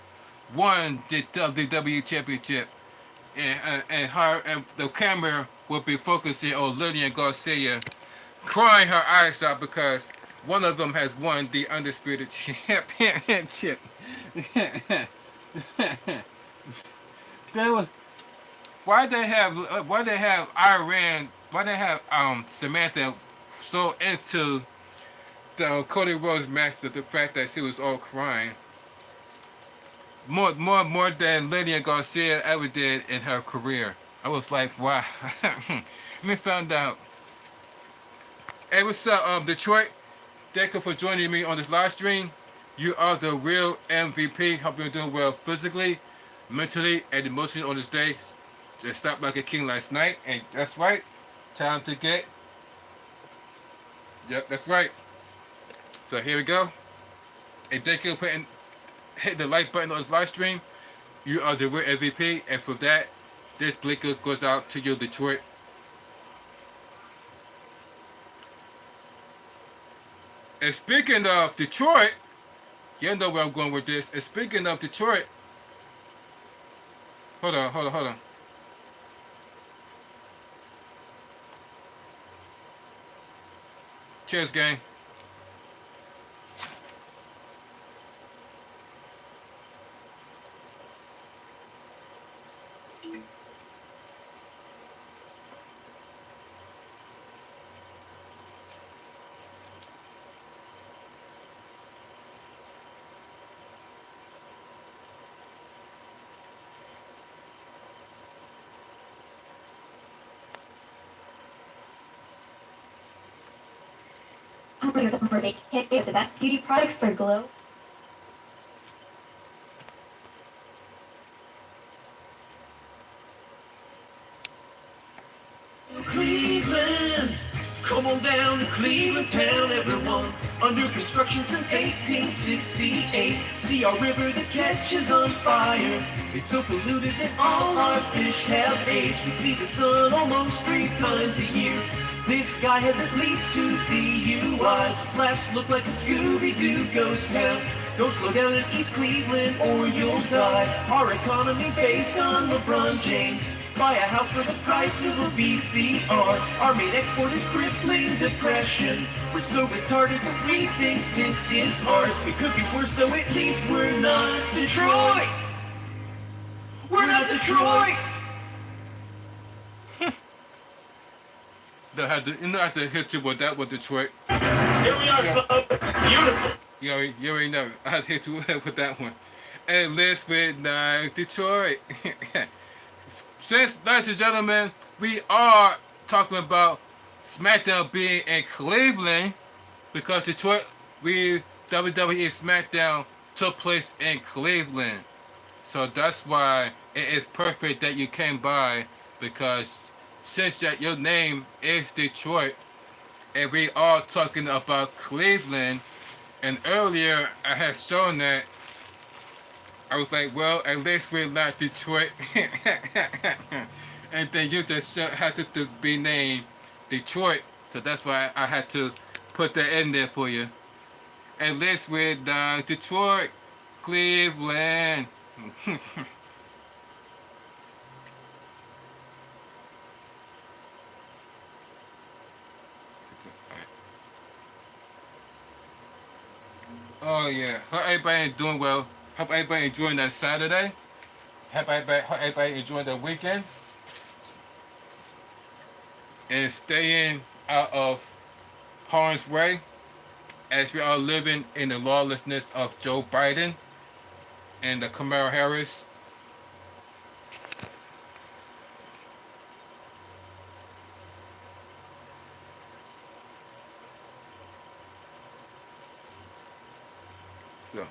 won the WWE championship, and her and the camera would be focusing on Lillian Garcia crying her eyes out because one of them has won the undisputed championship. They were, why they have Iran why they have Samantha so into the Cody Rhodes match to the fact that she was all crying more than Lydia Garcia ever did in her career. I was like, wow. Let me find out. Hey, what's up, Detroit? Thank you for joining me on this live stream. You are the real MVP. Hope you're doing well physically, mentally, and emotionally on this day. Just stopped like a king last night, and that's right. Time to get. Yep, that's right. So here we go. And thank you for hit the like button on this live stream. You are the real MVP, and for that, this blinker goes out to you, Detroit. And speaking of Detroit, you know where I'm going with this. And speaking of Detroit, hold on. Cheers, gang. I'm putting this up for a big hit with the best beauty products for glow. Cleveland, come on down to Cleveland town, everyone. Under construction since 1868. See our river that catches on fire. It's so polluted that all our fish have AIDS. You see the sun almost 3 times a year. This guy has at least 2 DUIs. Flaps look like a Scooby-Doo ghost town. Don't slow down in East Cleveland or you'll die. Our economy's based on LeBron James. Buy a house for the price of a VCR. Our main export is crippling depression. We're so retarded that we think this is ours. It could be worse though, at least we're not Detroit. We're not Detroit. They had to, have to hit you with that with Detroit. Here we are, folks. Beautiful. You already know. I had to hit you with that one. And let's with Detroit. Since, ladies and gentlemen, we are talking about SmackDown being in Cleveland because Detroit, WWE SmackDown took place in Cleveland. So that's why it is perfect that you came by because since that your name is Detroit and we are talking about Cleveland, and earlier I had shown that I was like, well, at least we're not Detroit. And then you just had to be named Detroit. So that's why I had to put that in there for you. At least with Detroit, Cleveland. Oh yeah, hope everybody doing well. Hope everybody enjoying that Saturday. Hope everybody enjoying the weekend and staying out of harm's way as we are living in the lawlessness of Joe Biden and the Kamala Harris. So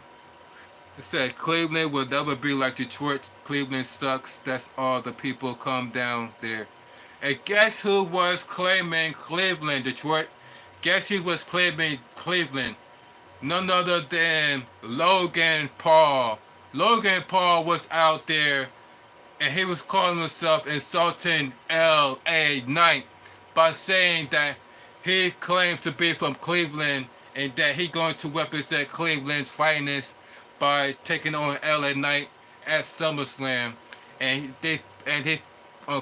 it said Cleveland will never be like Detroit. Cleveland sucks. That's all the people come down there. And guess who was claiming Cleveland, Detroit? Guess who was claiming Cleveland? None other than Logan Paul. Logan Paul was out there and he was calling himself insulting L.A. Knight by saying that he claims to be from Cleveland and that he going to represent Cleveland's finest by taking on L.A. Knight at SummerSlam.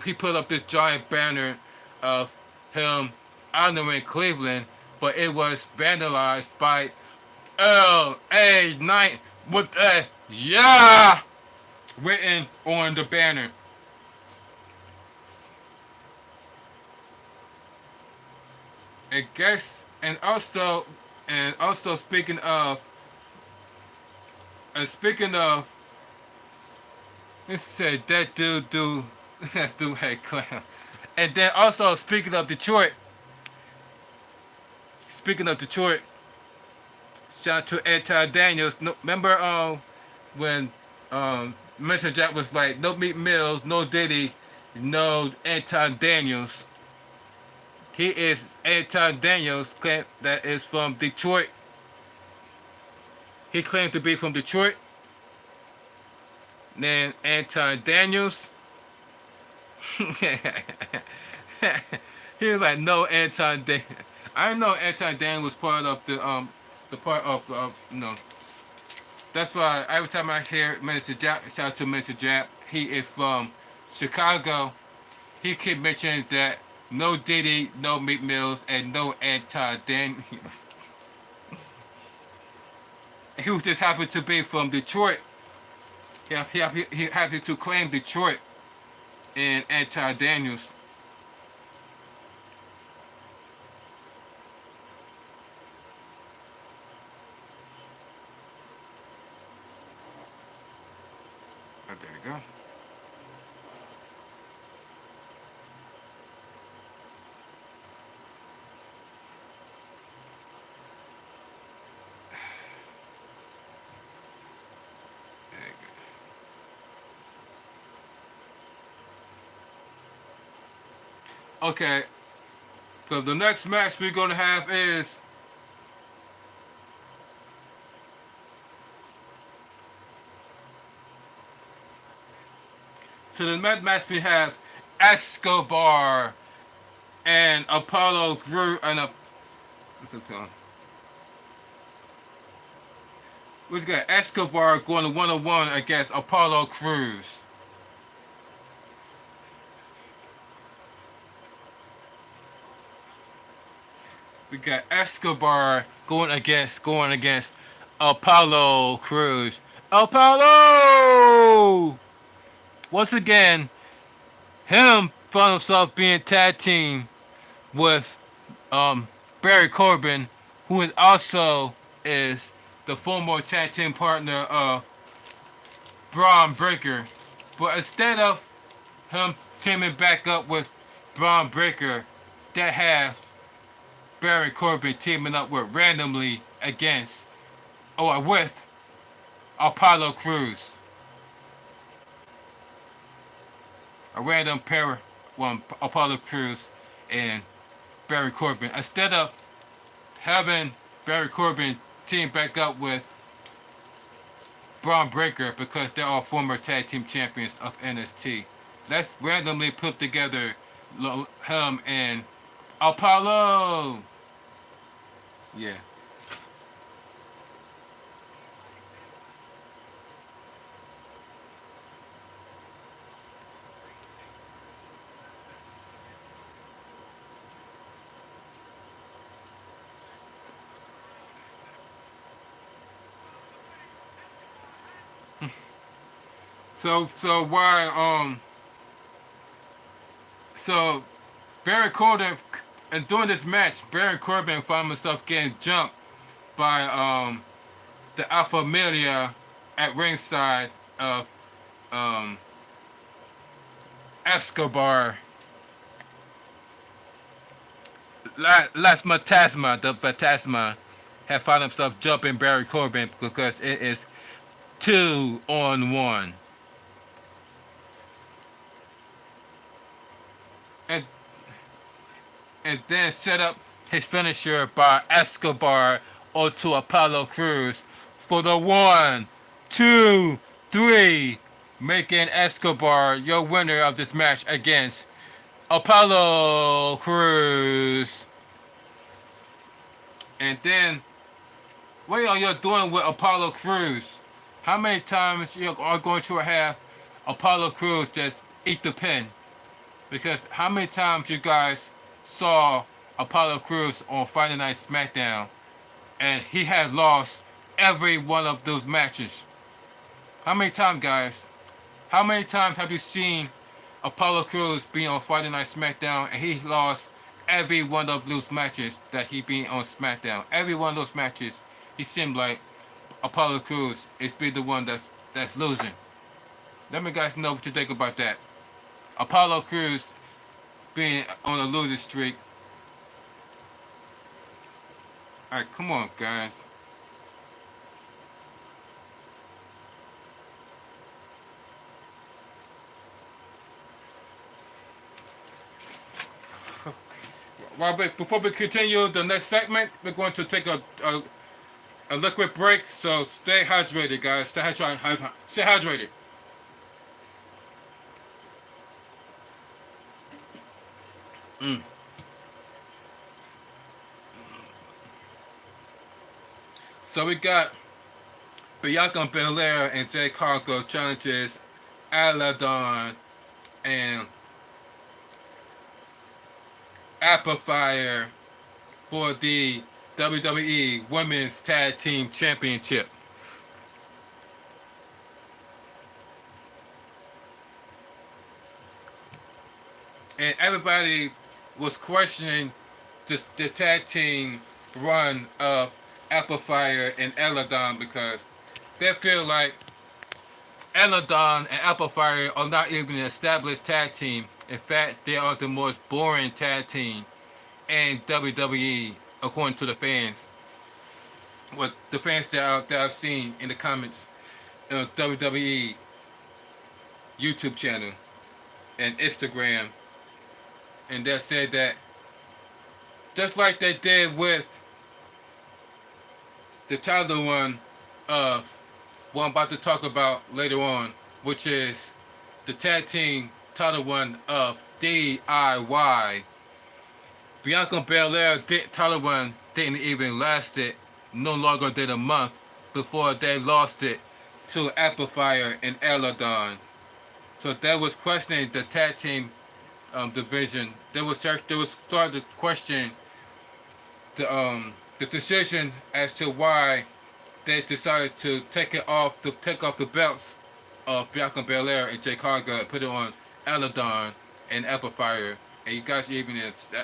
He put up this giant banner of him honoring Cleveland, but it was vandalized by L.A. Knight with a yeah written on the banner. And guess and also speaking of it said that dude that dude had clown. And then also speaking of Detroit, shout out to Anti Daniels. No, remember when Mr. Jack was like, no Meat Mills, no Diddy, no Anton Daniels. He is Anton Daniels, that is from Detroit. He claimed to be from Detroit. Then Anton Daniels. He was like, no Anton Daniels. I know Anton Daniels was part of the part of That's why every time I hear Minister Jap, shout out to Minister Jap, he is from Chicago. He keep mentioning that no Diddy, no Meat Mills, and no Anti-Daniels. He just happened to be from Detroit. He happened to claim Detroit and Anti-Daniels. Oh, there we go. Okay, so the next match we're gonna have is the next match we have Escobar and Apollo Crew and what's it called? We got Escobar going to 1-on-1 against Apollo Crews. We got Escobar going against Apollo Crews. Apollo! Once again, him found himself being tag team with Barry Corbin, who is also is the former tag team partner of Braun Breaker. But instead of him teaming back up with Braun Breaker, that has Barry Corbin teaming up with randomly against or with Apollo Crews. A random pair one Apollo Crews and Barry Corbin. Instead of having Barry Corbin team back up with Braun Breaker because they're all former tag team champions of NXT. let's randomly put together him and Apollo. Yeah. So why so Baron Corbin and during this match, Baron Corbin found himself getting jumped by the Alpha Amelia at ringside of um Escobar. Las Matasma, the Phantasma, had found himself jumping Baron Corbin because it is 2-on-1. And and then set up his finisher by Escobar onto Apollo Cruz for the 1, 2, 3, making Escobar your winner of this match against Apollo Cruz. And then, what are you doing with Apollo Cruz? How many times you are going to have Apollo Cruz just eat the pin? Because how many times you guys saw Apollo Cruz on Friday Night SmackDown and he had lost every one of those matches? How many times, guys? How many times have you seen Apollo Cruz being on Friday Night SmackDown and he lost every one of those matches that he being on SmackDown? Every one of those matches, he seemed like Apollo Cruz is being the one that's losing. Let me guys know what you think about that. Apollo Cruz being on a losing streak. Alright, come on, guys. Robert, before we continue the next segment, we're going to take a liquid break. So stay hydrated, guys. Stay hydrated. Mm. So we got Bianca Belair and Jay Cargo challenges Aladon and Apple for the WWE Women's Tag Team Championship. And everybody was questioning the tag team run of Apple and Eladon because they feel like Eladon and Apple are not even an established tag team. In fact, they are the most boring tag team in WWE, according to the fans. What the fans that I've seen in the comments of WWE YouTube channel and Instagram, and they said that just like they did with the title one of what I'm about to talk about later on, which is the tag team title one of DIY. Bianca Belair title one didn't even last it no longer than a month before they lost it to Amplifier and Eladon. So they was questioning the tag team division. They was starting to question the decision as to why they decided to take off the belts of Bianca Belair and Jay Cargo and put it on Eladon and Amplifier. And you guys even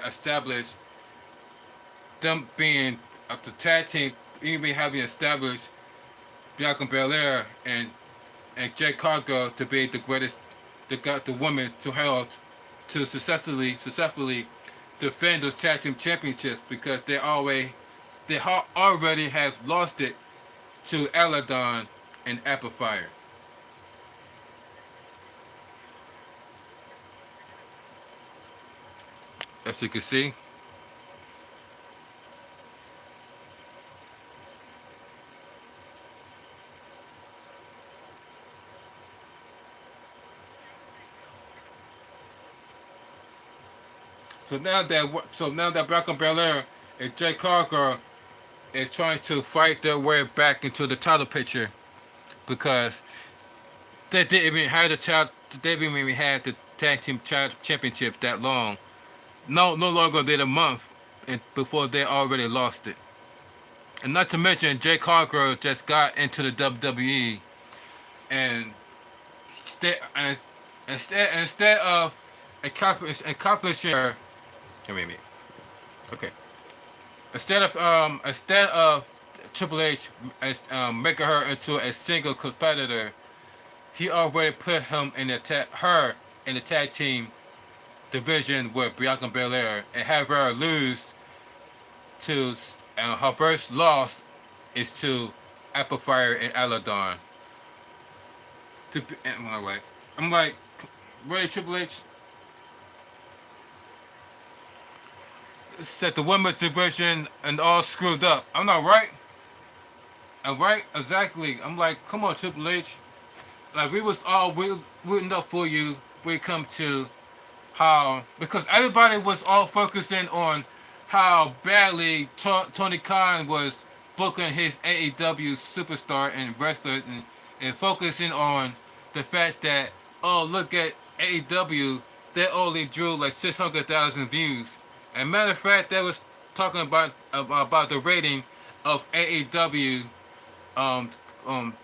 established them being the tag team, even having established Bianca Belair and Jay Cargo to be the greatest, the woman to hold to successfully defend those tag team championships because they already have lost it to Eladon and Amplifier. As you can see, So now that Bianca Belair and Jay Cargill is trying to fight their way back into the title picture because they didn't even have they didn't even have the tag team championship that long. No longer than a month before they already lost it. And not to mention, Jay Cargill just got into the WWE, and and instead of accomplishing her, wait a minute. Okay. Instead of Triple H making her into a single competitor, he already put her in the tag team division with Bianca Belair and have her lose to her first loss is to Apple Fire and Aladon. I'm like, really, Triple H? Set the women's division and all screwed up. I'm not right. I'm right, exactly. I'm like, come on, Triple H. Like we was all rooting up for you when it come to how, because everybody was all focusing on how badly Tony Khan was booking his AEW superstar and wrestlers, and focusing on the fact that, oh, look at AEW, they only drew like 600,000 views. And matter of fact, they was talking about the rating of AEW, um um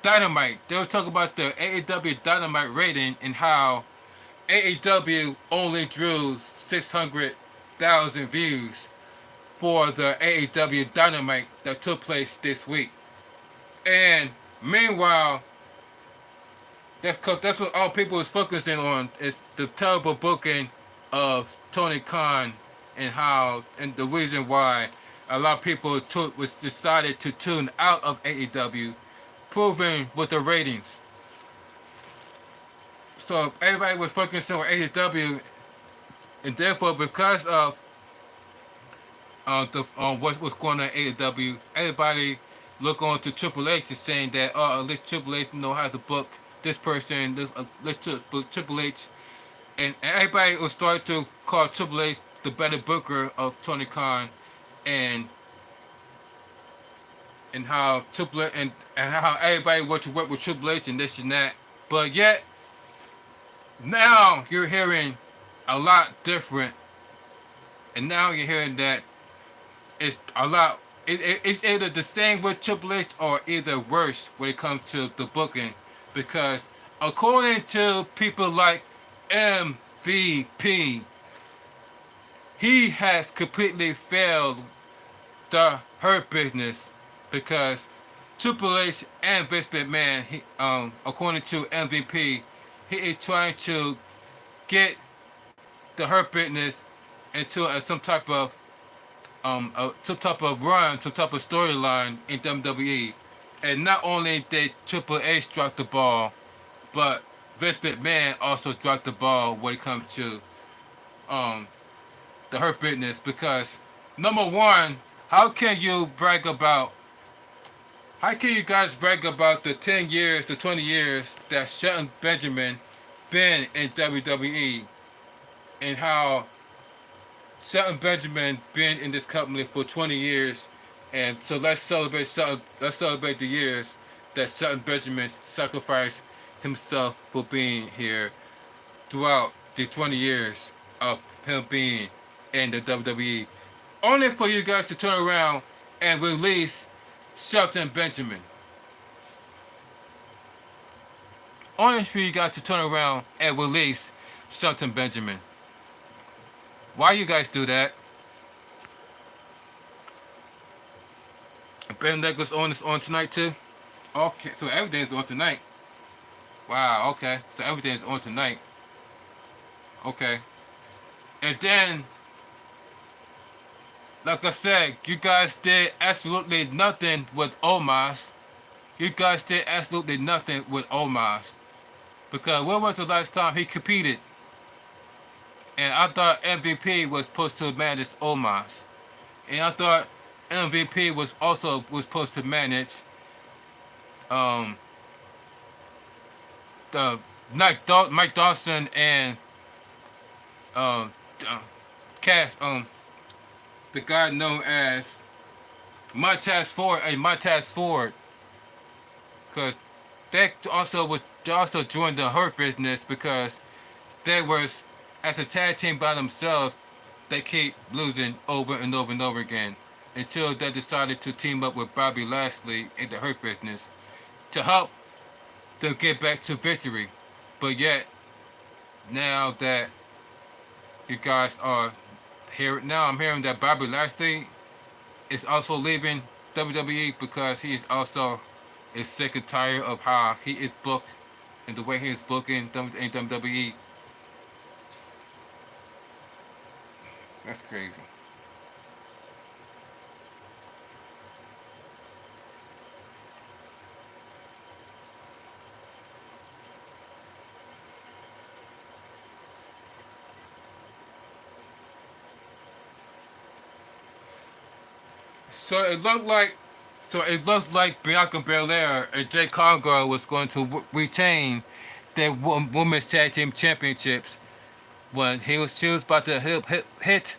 Dynamite. They was talking about the AEW Dynamite rating and how AEW only drew 600,000 views for the AEW Dynamite that took place this week. And meanwhile, that's what all people was focusing on is the terrible booking of Tony Khan and the reason why a lot of people was decided to tune out of AEW, proving with the ratings. So everybody was focusing on AEW, and therefore because of the what was going on at AEW, everybody look on to Triple H and saying that, oh, at least Triple H know how to book this person. Let's book Triple H, and everybody will start to call Triple H the better booker of Tony Khan, and how Triple H and how everybody wants to work with Triple H and this and that. But yet now you're hearing a lot different, and now you're hearing that it's a lot. It's either the same with Triple H or either worse when it comes to the booking, because according to people like MVP, he has completely failed the Hurt Business, because Triple H and Vince McMahon, according to MVP, he is trying to get the Hurt Business into some type of run, some type of storyline in WWE. And not only did Triple H drop the ball, but Vince McMahon also dropped the ball when it comes to the Hurt Business, because number one, how can you guys brag about the 10 years, the 20 years that Shelton Benjamin been in WWE, and how Shelton Benjamin been in this company for 20 years, and so let's celebrate the years that Shelton Benjamin sacrificed himself for being here throughout the 20 years of him being in the WWE, only for you guys to turn around and release Shelton Benjamin. Only for you guys to turn around and release Shelton Benjamin. Why you guys do that? Ben Legos on tonight too? Okay, so everything's on tonight. Wow, okay. So everything's on tonight. Okay. And then, like I said, you guys did absolutely nothing with Omos. You guys did absolutely nothing with Omos. Because when was the last time he competed? And I thought MVP was supposed to manage Omos. And I thought MVP was supposed to manage the Mike Dawson and cast the guy known as Montez Ford, because they also joined the Hurt Business because they was, as a tag team by themselves, they keep losing over and over and over again until they decided to team up with Bobby Lashley in the Hurt Business to help them get back to victory. But yet, now that you guys are here, now I'm hearing that Bobby Lashley is also leaving WWE because he is also sick and tired of how he is booked and the way he is booking in WWE. That's crazy. So it looked like Bianca Belair and Jay Congo was going to retain their women's tag team championships when she was about to hit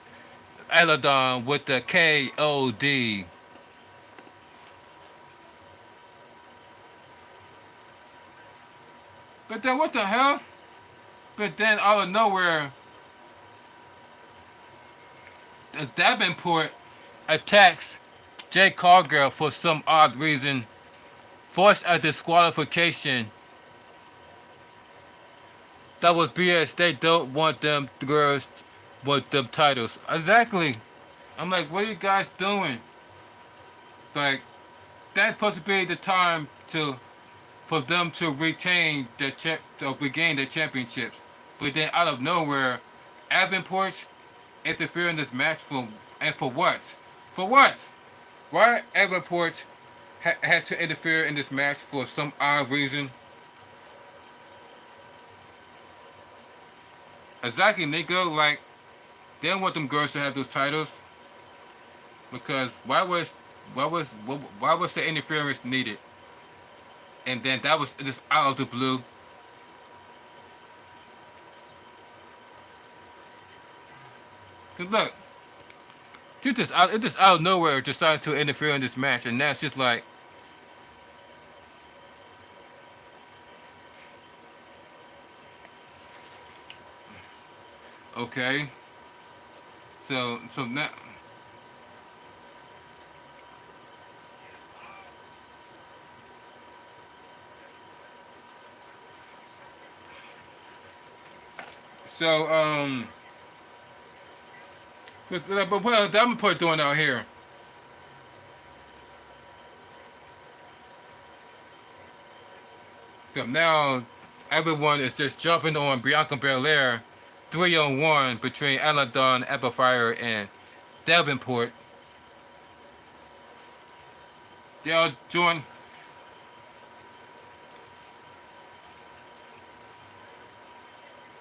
Eladon with the KOD. But then what the hell? But then out of nowhere, the Davenport attacks Jay Cargill for some odd reason, forced a disqualification. That was BS. They don't want them girls with them titles. Exactly. I'm like, what are you guys doing? Like, that's supposed to be the time for them to retain to regain the championships. But then out of nowhere, Davenport interfere in this match for what? For what? Why Davenport had to interfere in this match for some odd reason? Exactly, Nico. Like, they don't want them girls to have those titles because why was the interference needed? And then that was just out of the blue. Cause look, it just out of nowhere decided to interfere in this match, and now it's just like, okay, so now. So but what else Davenport doing out here? So now everyone is just jumping on Bianca Belair, 3-on-1 between Aladon, Apple and Davenport. They all join.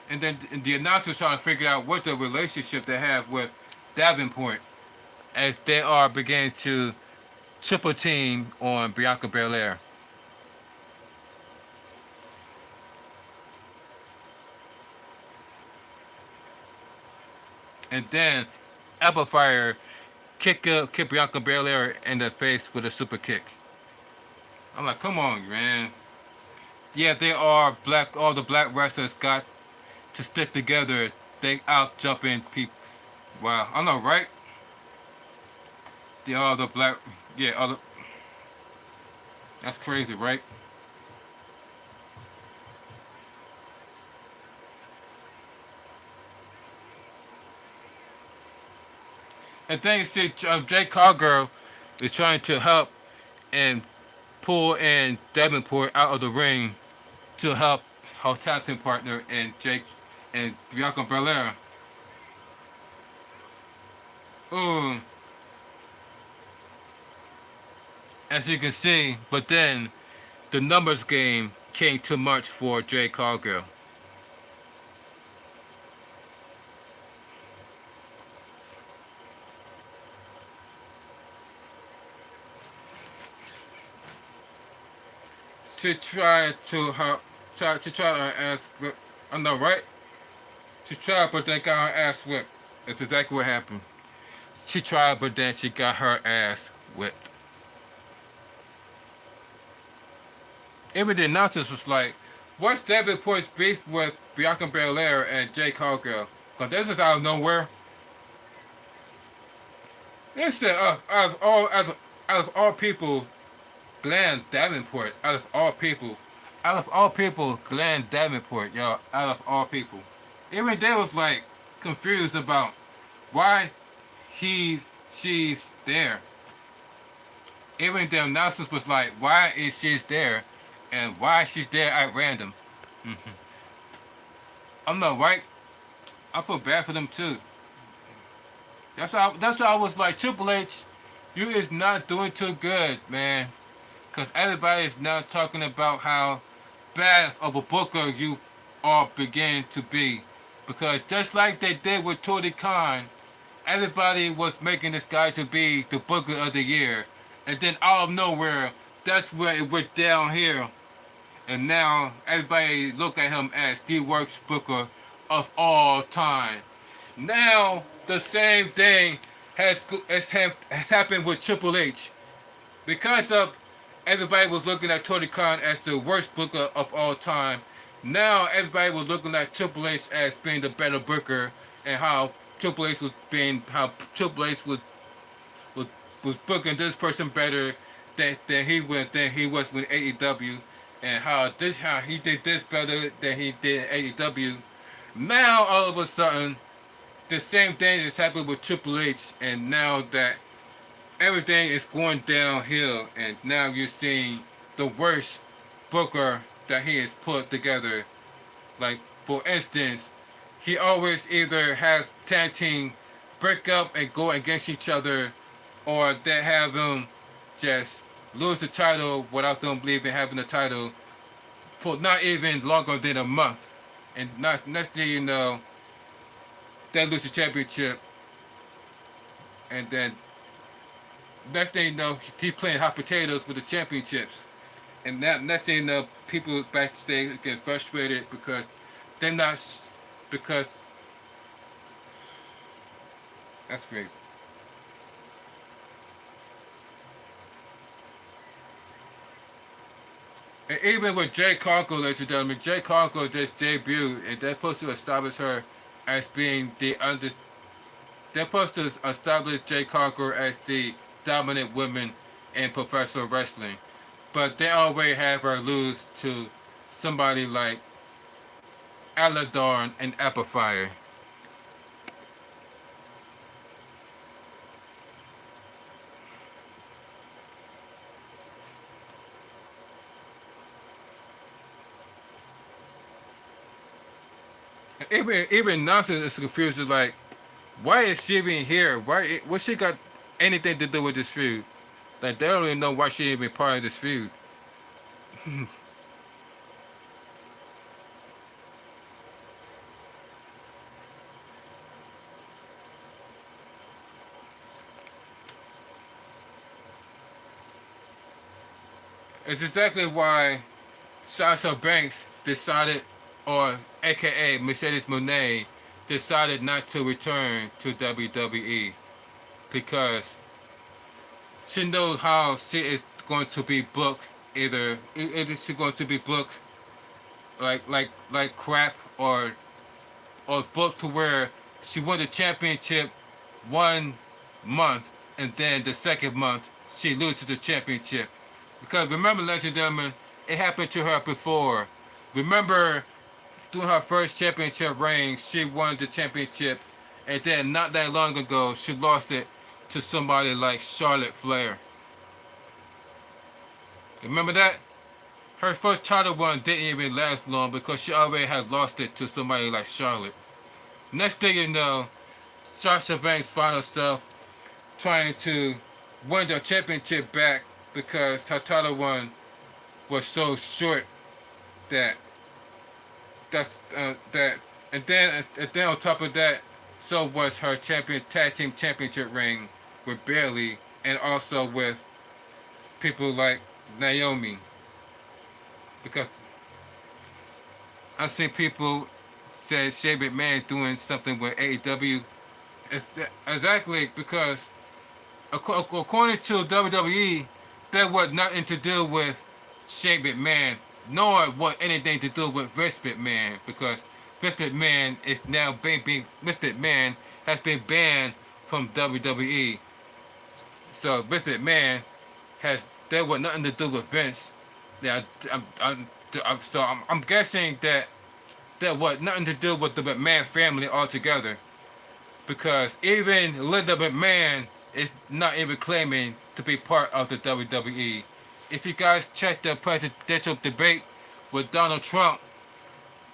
And then the announcers trying to figure out what the relationship they have with Davenport as they are beginning to triple team on Bianca Belair. And then Apple kick Bianca Belair in the face with a super kick. I'm like, come on, man. Yeah, they are black. All the black wrestlers got to stick together. They out jumping people. Wow, I know, right? The all the black, yeah, all the. That's crazy, right? And then you see Jay Cargill is trying to help and pull in Davenport out of the ring to help her tag team partner and Jake and Bianca Belair. Ooh. As you can see, but then the numbers game came too much for Jay Cargill. To try to help, try to ask, I know, right? She tried, but then got her ass whipped. That's exactly what happened. She tried, but then she got her ass whipped. Even the announcers was like, "What's Davenport's beef with Bianca Belair and Jay Cargill?" Because this is out of nowhere. They said, out of all people, Glenn Davenport. Out of all people, Glenn Davenport, yo. Out of all people, even they was like confused about why she's there. Even the announcers was like, why is she's there, and why she's there at random. I'm not right. I feel bad for them too. That's why I was like, Triple H, you is not doing too good, man. Cause everybody is now talking about how bad of a booker you are beginning to be. Because just like they did with Tony Khan, everybody was making this guy to be the booker of the year. And then out of nowhere, that's where it went downhill. And now everybody look at him as the worst booker of all time. Now the same thing has happened with Triple H. Because of everybody was looking at Tony Khan as the worst booker of all time. Now everybody was looking at Triple H as being the better booker, and how Triple H was, was booking this person better than he was with AEW, and how he did this better than he did AEW. Now all of a sudden the same thing is happening with Triple H, and now that everything is going downhill, and now you're seeing the worst booker that he has put together. Like, for instance, he always either has tag team break up and go against each other, or they have them just lose the title without them even having the title for not even longer than a month. And next thing you know, they lose the championship, and then next thing you know, he's playing hot potatoes with the championships. And next thing you know, people backstage get frustrated because they're not, because that's great. And even with Jay Cargill, ladies and gentlemen, Jay Cargill just debuted, and they're supposed to establish her as being they're supposed to establish Jay Cargill as the dominant woman in professional wrestling. But they already have her lose to somebody like Aladorn and Applefire. Even Nonsense is confused. It's like, why is she even here? What she got anything to do with this feud? Like, they don't even know why she even part of this feud. It's exactly why Sasha Banks decided, or AKA Mercedes Moné, decided not to return to WWE, because she knows how she is going to be booked. Either she's going to be booked like crap, or booked to where she won the championship 1 month, and then the second month she loses the championship. Because remember, ladies and gentlemen, it happened to her before. Remember, during her first championship reign, she won the championship, and then not that long ago, she lost it to somebody like Charlotte Flair. Remember that? Her first title run didn't even last long because she already had lost it to somebody like Charlotte. Next thing you know, Sasha Banks found herself trying to win the championship back because her title run was so short that that and then on top of that, so was her tag team championship ring with Bayley, and also with people like Naomi. Because I see people said Shane McMahon doing something with AEW. It's exactly because according to WWE, there was nothing to do with Shane McMahon, nor what anything to do with Vince McMahon, because Vince McMahon is now being Vince McMahon has been banned from WWE. So Vince McMahon has there was nothing to do with Vince. Yeah, I'm guessing that there was nothing to do with the McMahon family altogether, because even Linda McMahon is not even claiming to be part of the WWE. If you guys check the presidential debate with Donald Trump,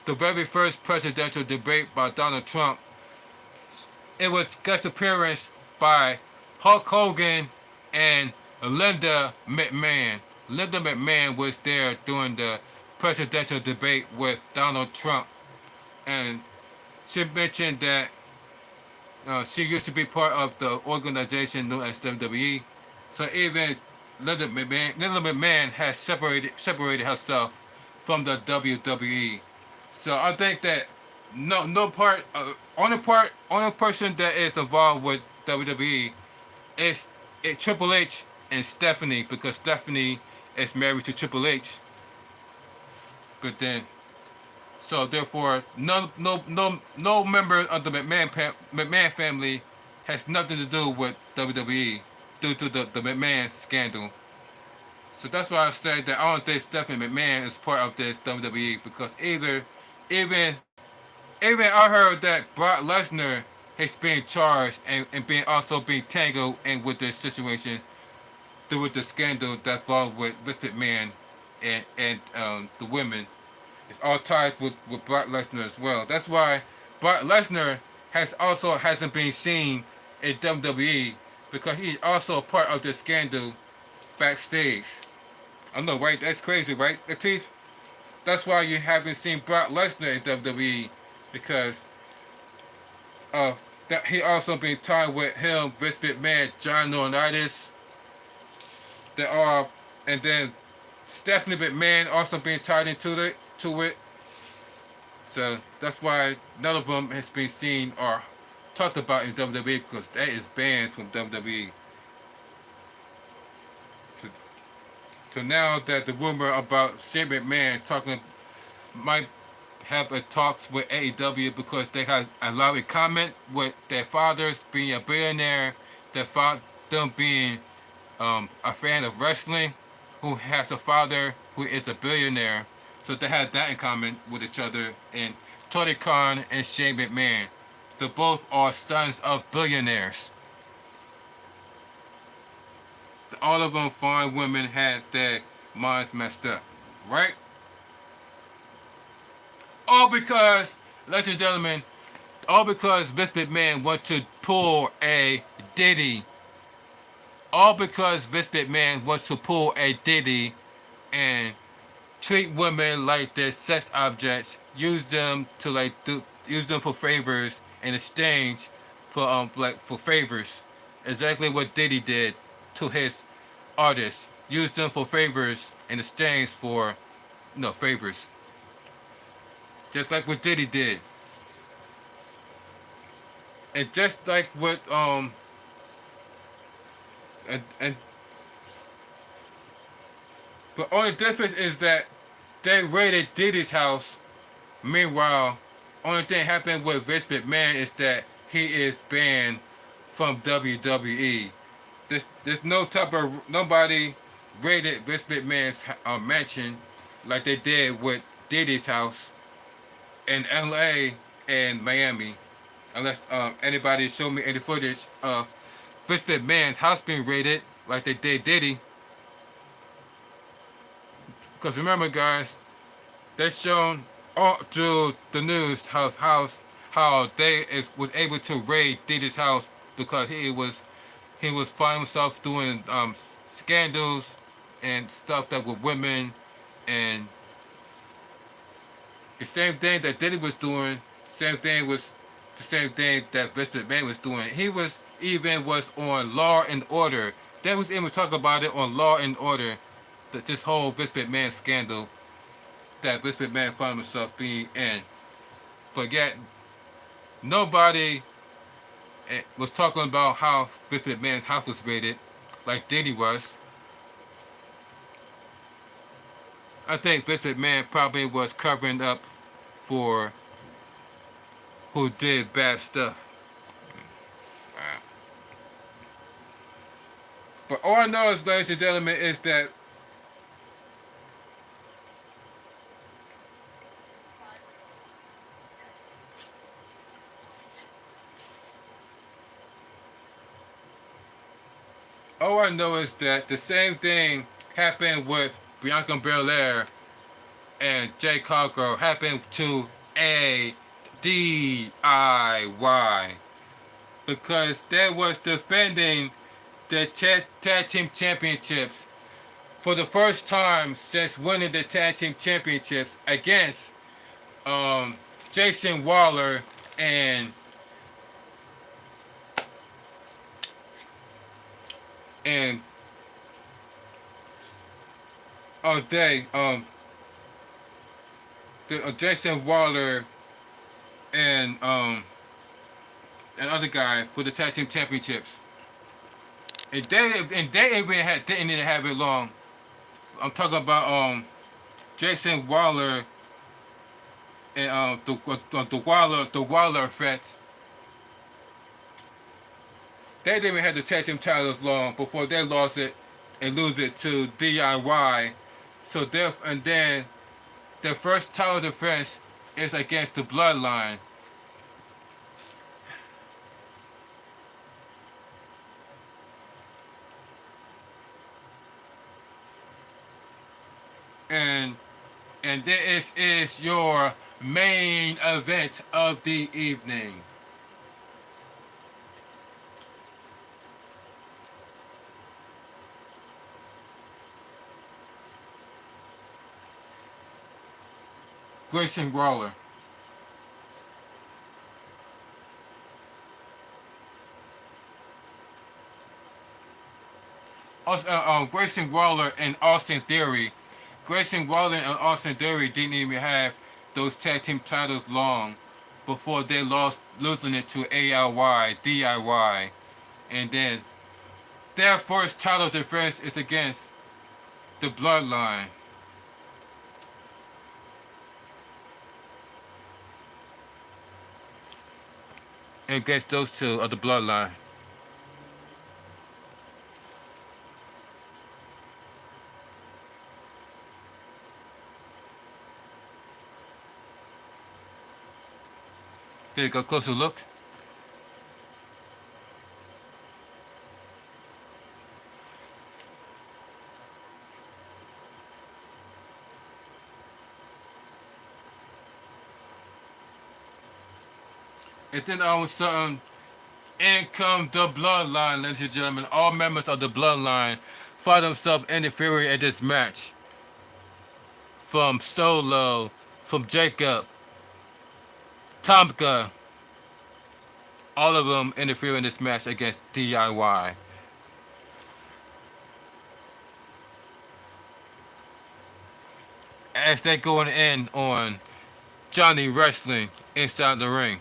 the very first presidential debate by Donald Trump, it was guest appearance by Hulk Hogan and Linda McMahon. Linda McMahon was there during the presidential debate with Donald Trump, and she mentioned that she used to be part of the organization known as WWE. So even Linda McMahon has separated herself from the WWE. So I think that only person that is involved with WWE is Triple H and Stephanie, because Stephanie is married to Triple H. But then, so therefore, no member of the McMahon family has nothing to do with WWE due to the McMahon scandal. So that's why I say that I don't think Stephanie McMahon is part of this WWE, because even I heard that Brock Lesnar is being charged and being tangled in with this situation through with the scandal that's involved with Vince McMahon and the women. It's all tied with Brock Lesnar as well. That's why Brock Lesnar hasn't been seen in WWE, because he's also part of the scandal backstage. I know, right? That's crazy, right, Latif? That's why you haven't seen Brock Lesnar in WWE, because that he also been tied with him, Vince McMahon, John Laurinaitis. There are, and then Stephanie McMahon also being tied into it. So that's why none of them has been seen or talked about in WWE, because that is banned from WWE. So now that the rumor about Shane McMahon might have a talks with AEW, because they have a lot of comment with their fathers being a billionaire, them being a fan of wrestling, who has a father who is a billionaire. So they had that in common with each other. And Tony Khan and Shane McMahon, they both are sons of billionaires. All of them fine women had their minds messed up, right? All because, ladies and gentlemen, all because Vince McMahon wanted to pull a Diddy. All because Vince McMahon wants to pull a Diddy and treat women like they're sex objects, use them for favors in exchange for favors. Exactly what Diddy did to his artists. Use them for favors in exchange for favors. Just like what Diddy did. And just like what but only difference is that they raided Diddy's house. Meanwhile, only thing happened with Vince McMahon is that he is banned from WWE. There's nobody raided Vince McMahon's mansion like they did with Diddy's house in LA and Miami. Unless anybody show me any footage of Vince McMahon's house being raided like they did Diddy. Because remember, guys, they shown all through the news how they was able to raid Diddy's house, because he was finding himself doing scandals and stuff that with women, and the same thing that Diddy was doing, was the same thing that Vince McMahon was doing. He was on Law and Order. They was even talking about it on Law and Order, that this whole Vince McMahon scandal that Vince McMahon found himself being in. but yet nobody was talking about how Vince McMahon's house was raided, like Diddy was. I think Vince McMahon probably was covering up for who did bad stuff. But all I know is, ladies and gentlemen, is that all I know is that the same thing happened with Bianca Belair and Jay Cargill happened to a DIY because they was defending the tag team championships for the first time since winning the tag team championships against Jason Waller and and they Jason Waller and other guy for the tag team championships. And they even didn't even have it long. I'm talking about Jason Waller and the Waller effect. They didn't even have the tag team titles long before they lost it and lose it to DIY. So and then their first title defense is against the Bloodline. And this is your main event of the evening. Grayson Waller. Also, Grayson Waller and Austin Theory. Grayson Waller and Austin Theory didn't even have those tag team titles long before they losing it to DIY. And then their first title defense is against the Bloodline. Against those two of the Bloodline. Here you go, closer look. And then all of a sudden, in come the Bloodline, ladies and gentlemen. All members of the Bloodline find themselves interfering in this match. From Solo, from Jacob, Tomka, all of them interfere in this match against DIY. As they going in on Johnny Wrestling inside the ring.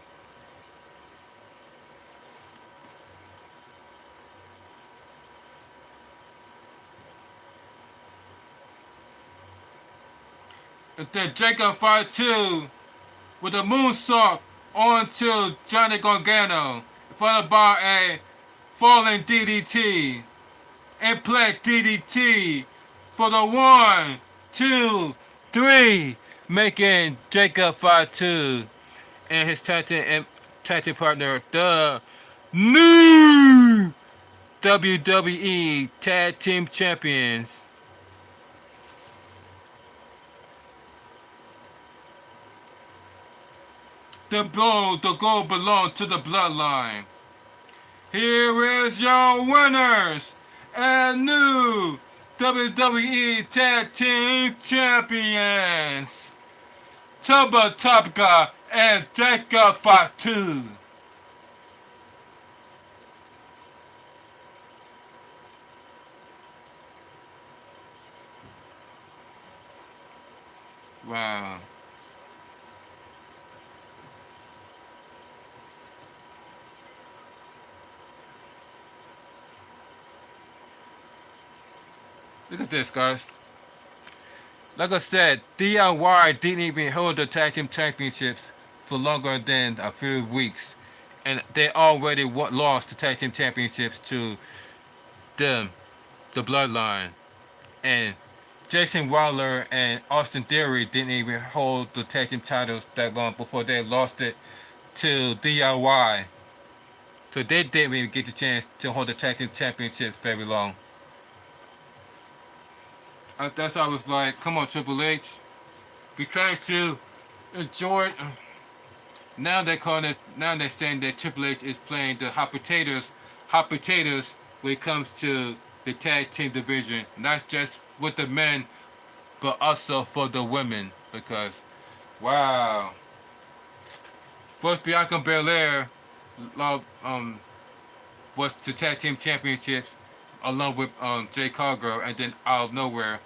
And then Jacob 5-2 with a moonsault onto Johnny Gargano, followed by a falling DDT. Impact DDT for the 1, 2, 3, making Jacob 5-2 and his tag team partner the new WWE Tag Team Champions. The gold belongs to the Bloodline. Here is your winners and new WWE Tag Team Champions, Tomka and Jacob 5-2. Wow. Look at this, guys. Like I said, DIY didn't even hold the tag team championships for longer than a few weeks, and they already lost the tag team championships to them, the Bloodline, and Jason Wilder and Austin Theory didn't even hold the tag team titles that long before they lost it to DIY. So they didn't even get the chance to hold the tag team championships very long. That's why I was like, come on, Triple H. Be trying to enjoy it. Now they're calling it. Now they're saying that Triple H is playing the hot potatoes when it comes to the tag team division, not just with the men, but also for the women. Because, wow, first Bianca Belair, was the tag team championships along with Jay Cargill, and then out of nowhere,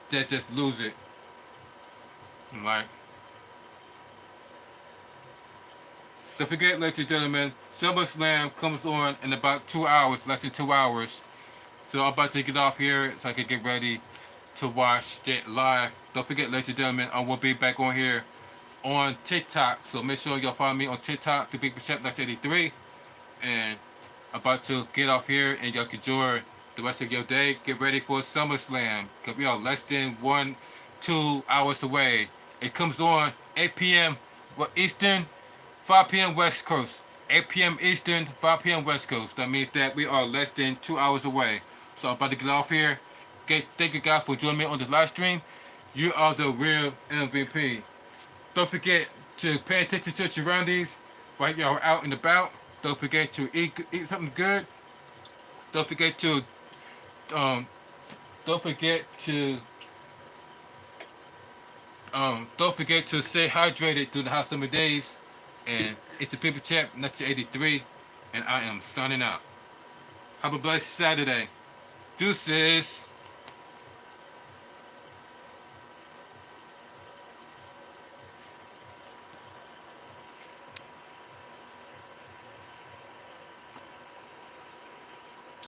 they just lose it. Like, don't forget, ladies and gentlemen, SummerSlam comes on in about 2 hours, less than 2 hours. So I'm about to get off here so I can get ready to watch it live. Don't forget, ladies and gentlemen, I will be back on here on TikTok. So make sure y'all follow me on TikTok, the Big Chef 83. And I'm about to get off here and y'all can enjoy the rest of your day. Get ready for SummerSlam because we are less than 2 hours away. It comes on 8 p.m. Eastern, 5 p.m. West Coast. 8 p.m. Eastern, 5 p.m. West Coast. That means that we are less than 2 hours away. So I'm about to get off here. Thank you guys for joining me on this live stream. You are the real MVP. Don't forget to pay attention to your surroundings while you're out and about. Don't forget to eat something good. Don't forget to um, don't forget to don't forget to stay hydrated through the hot summer days. And it's the People Champ 1983, and I am signing out. Have a blessed Saturday. Deuces.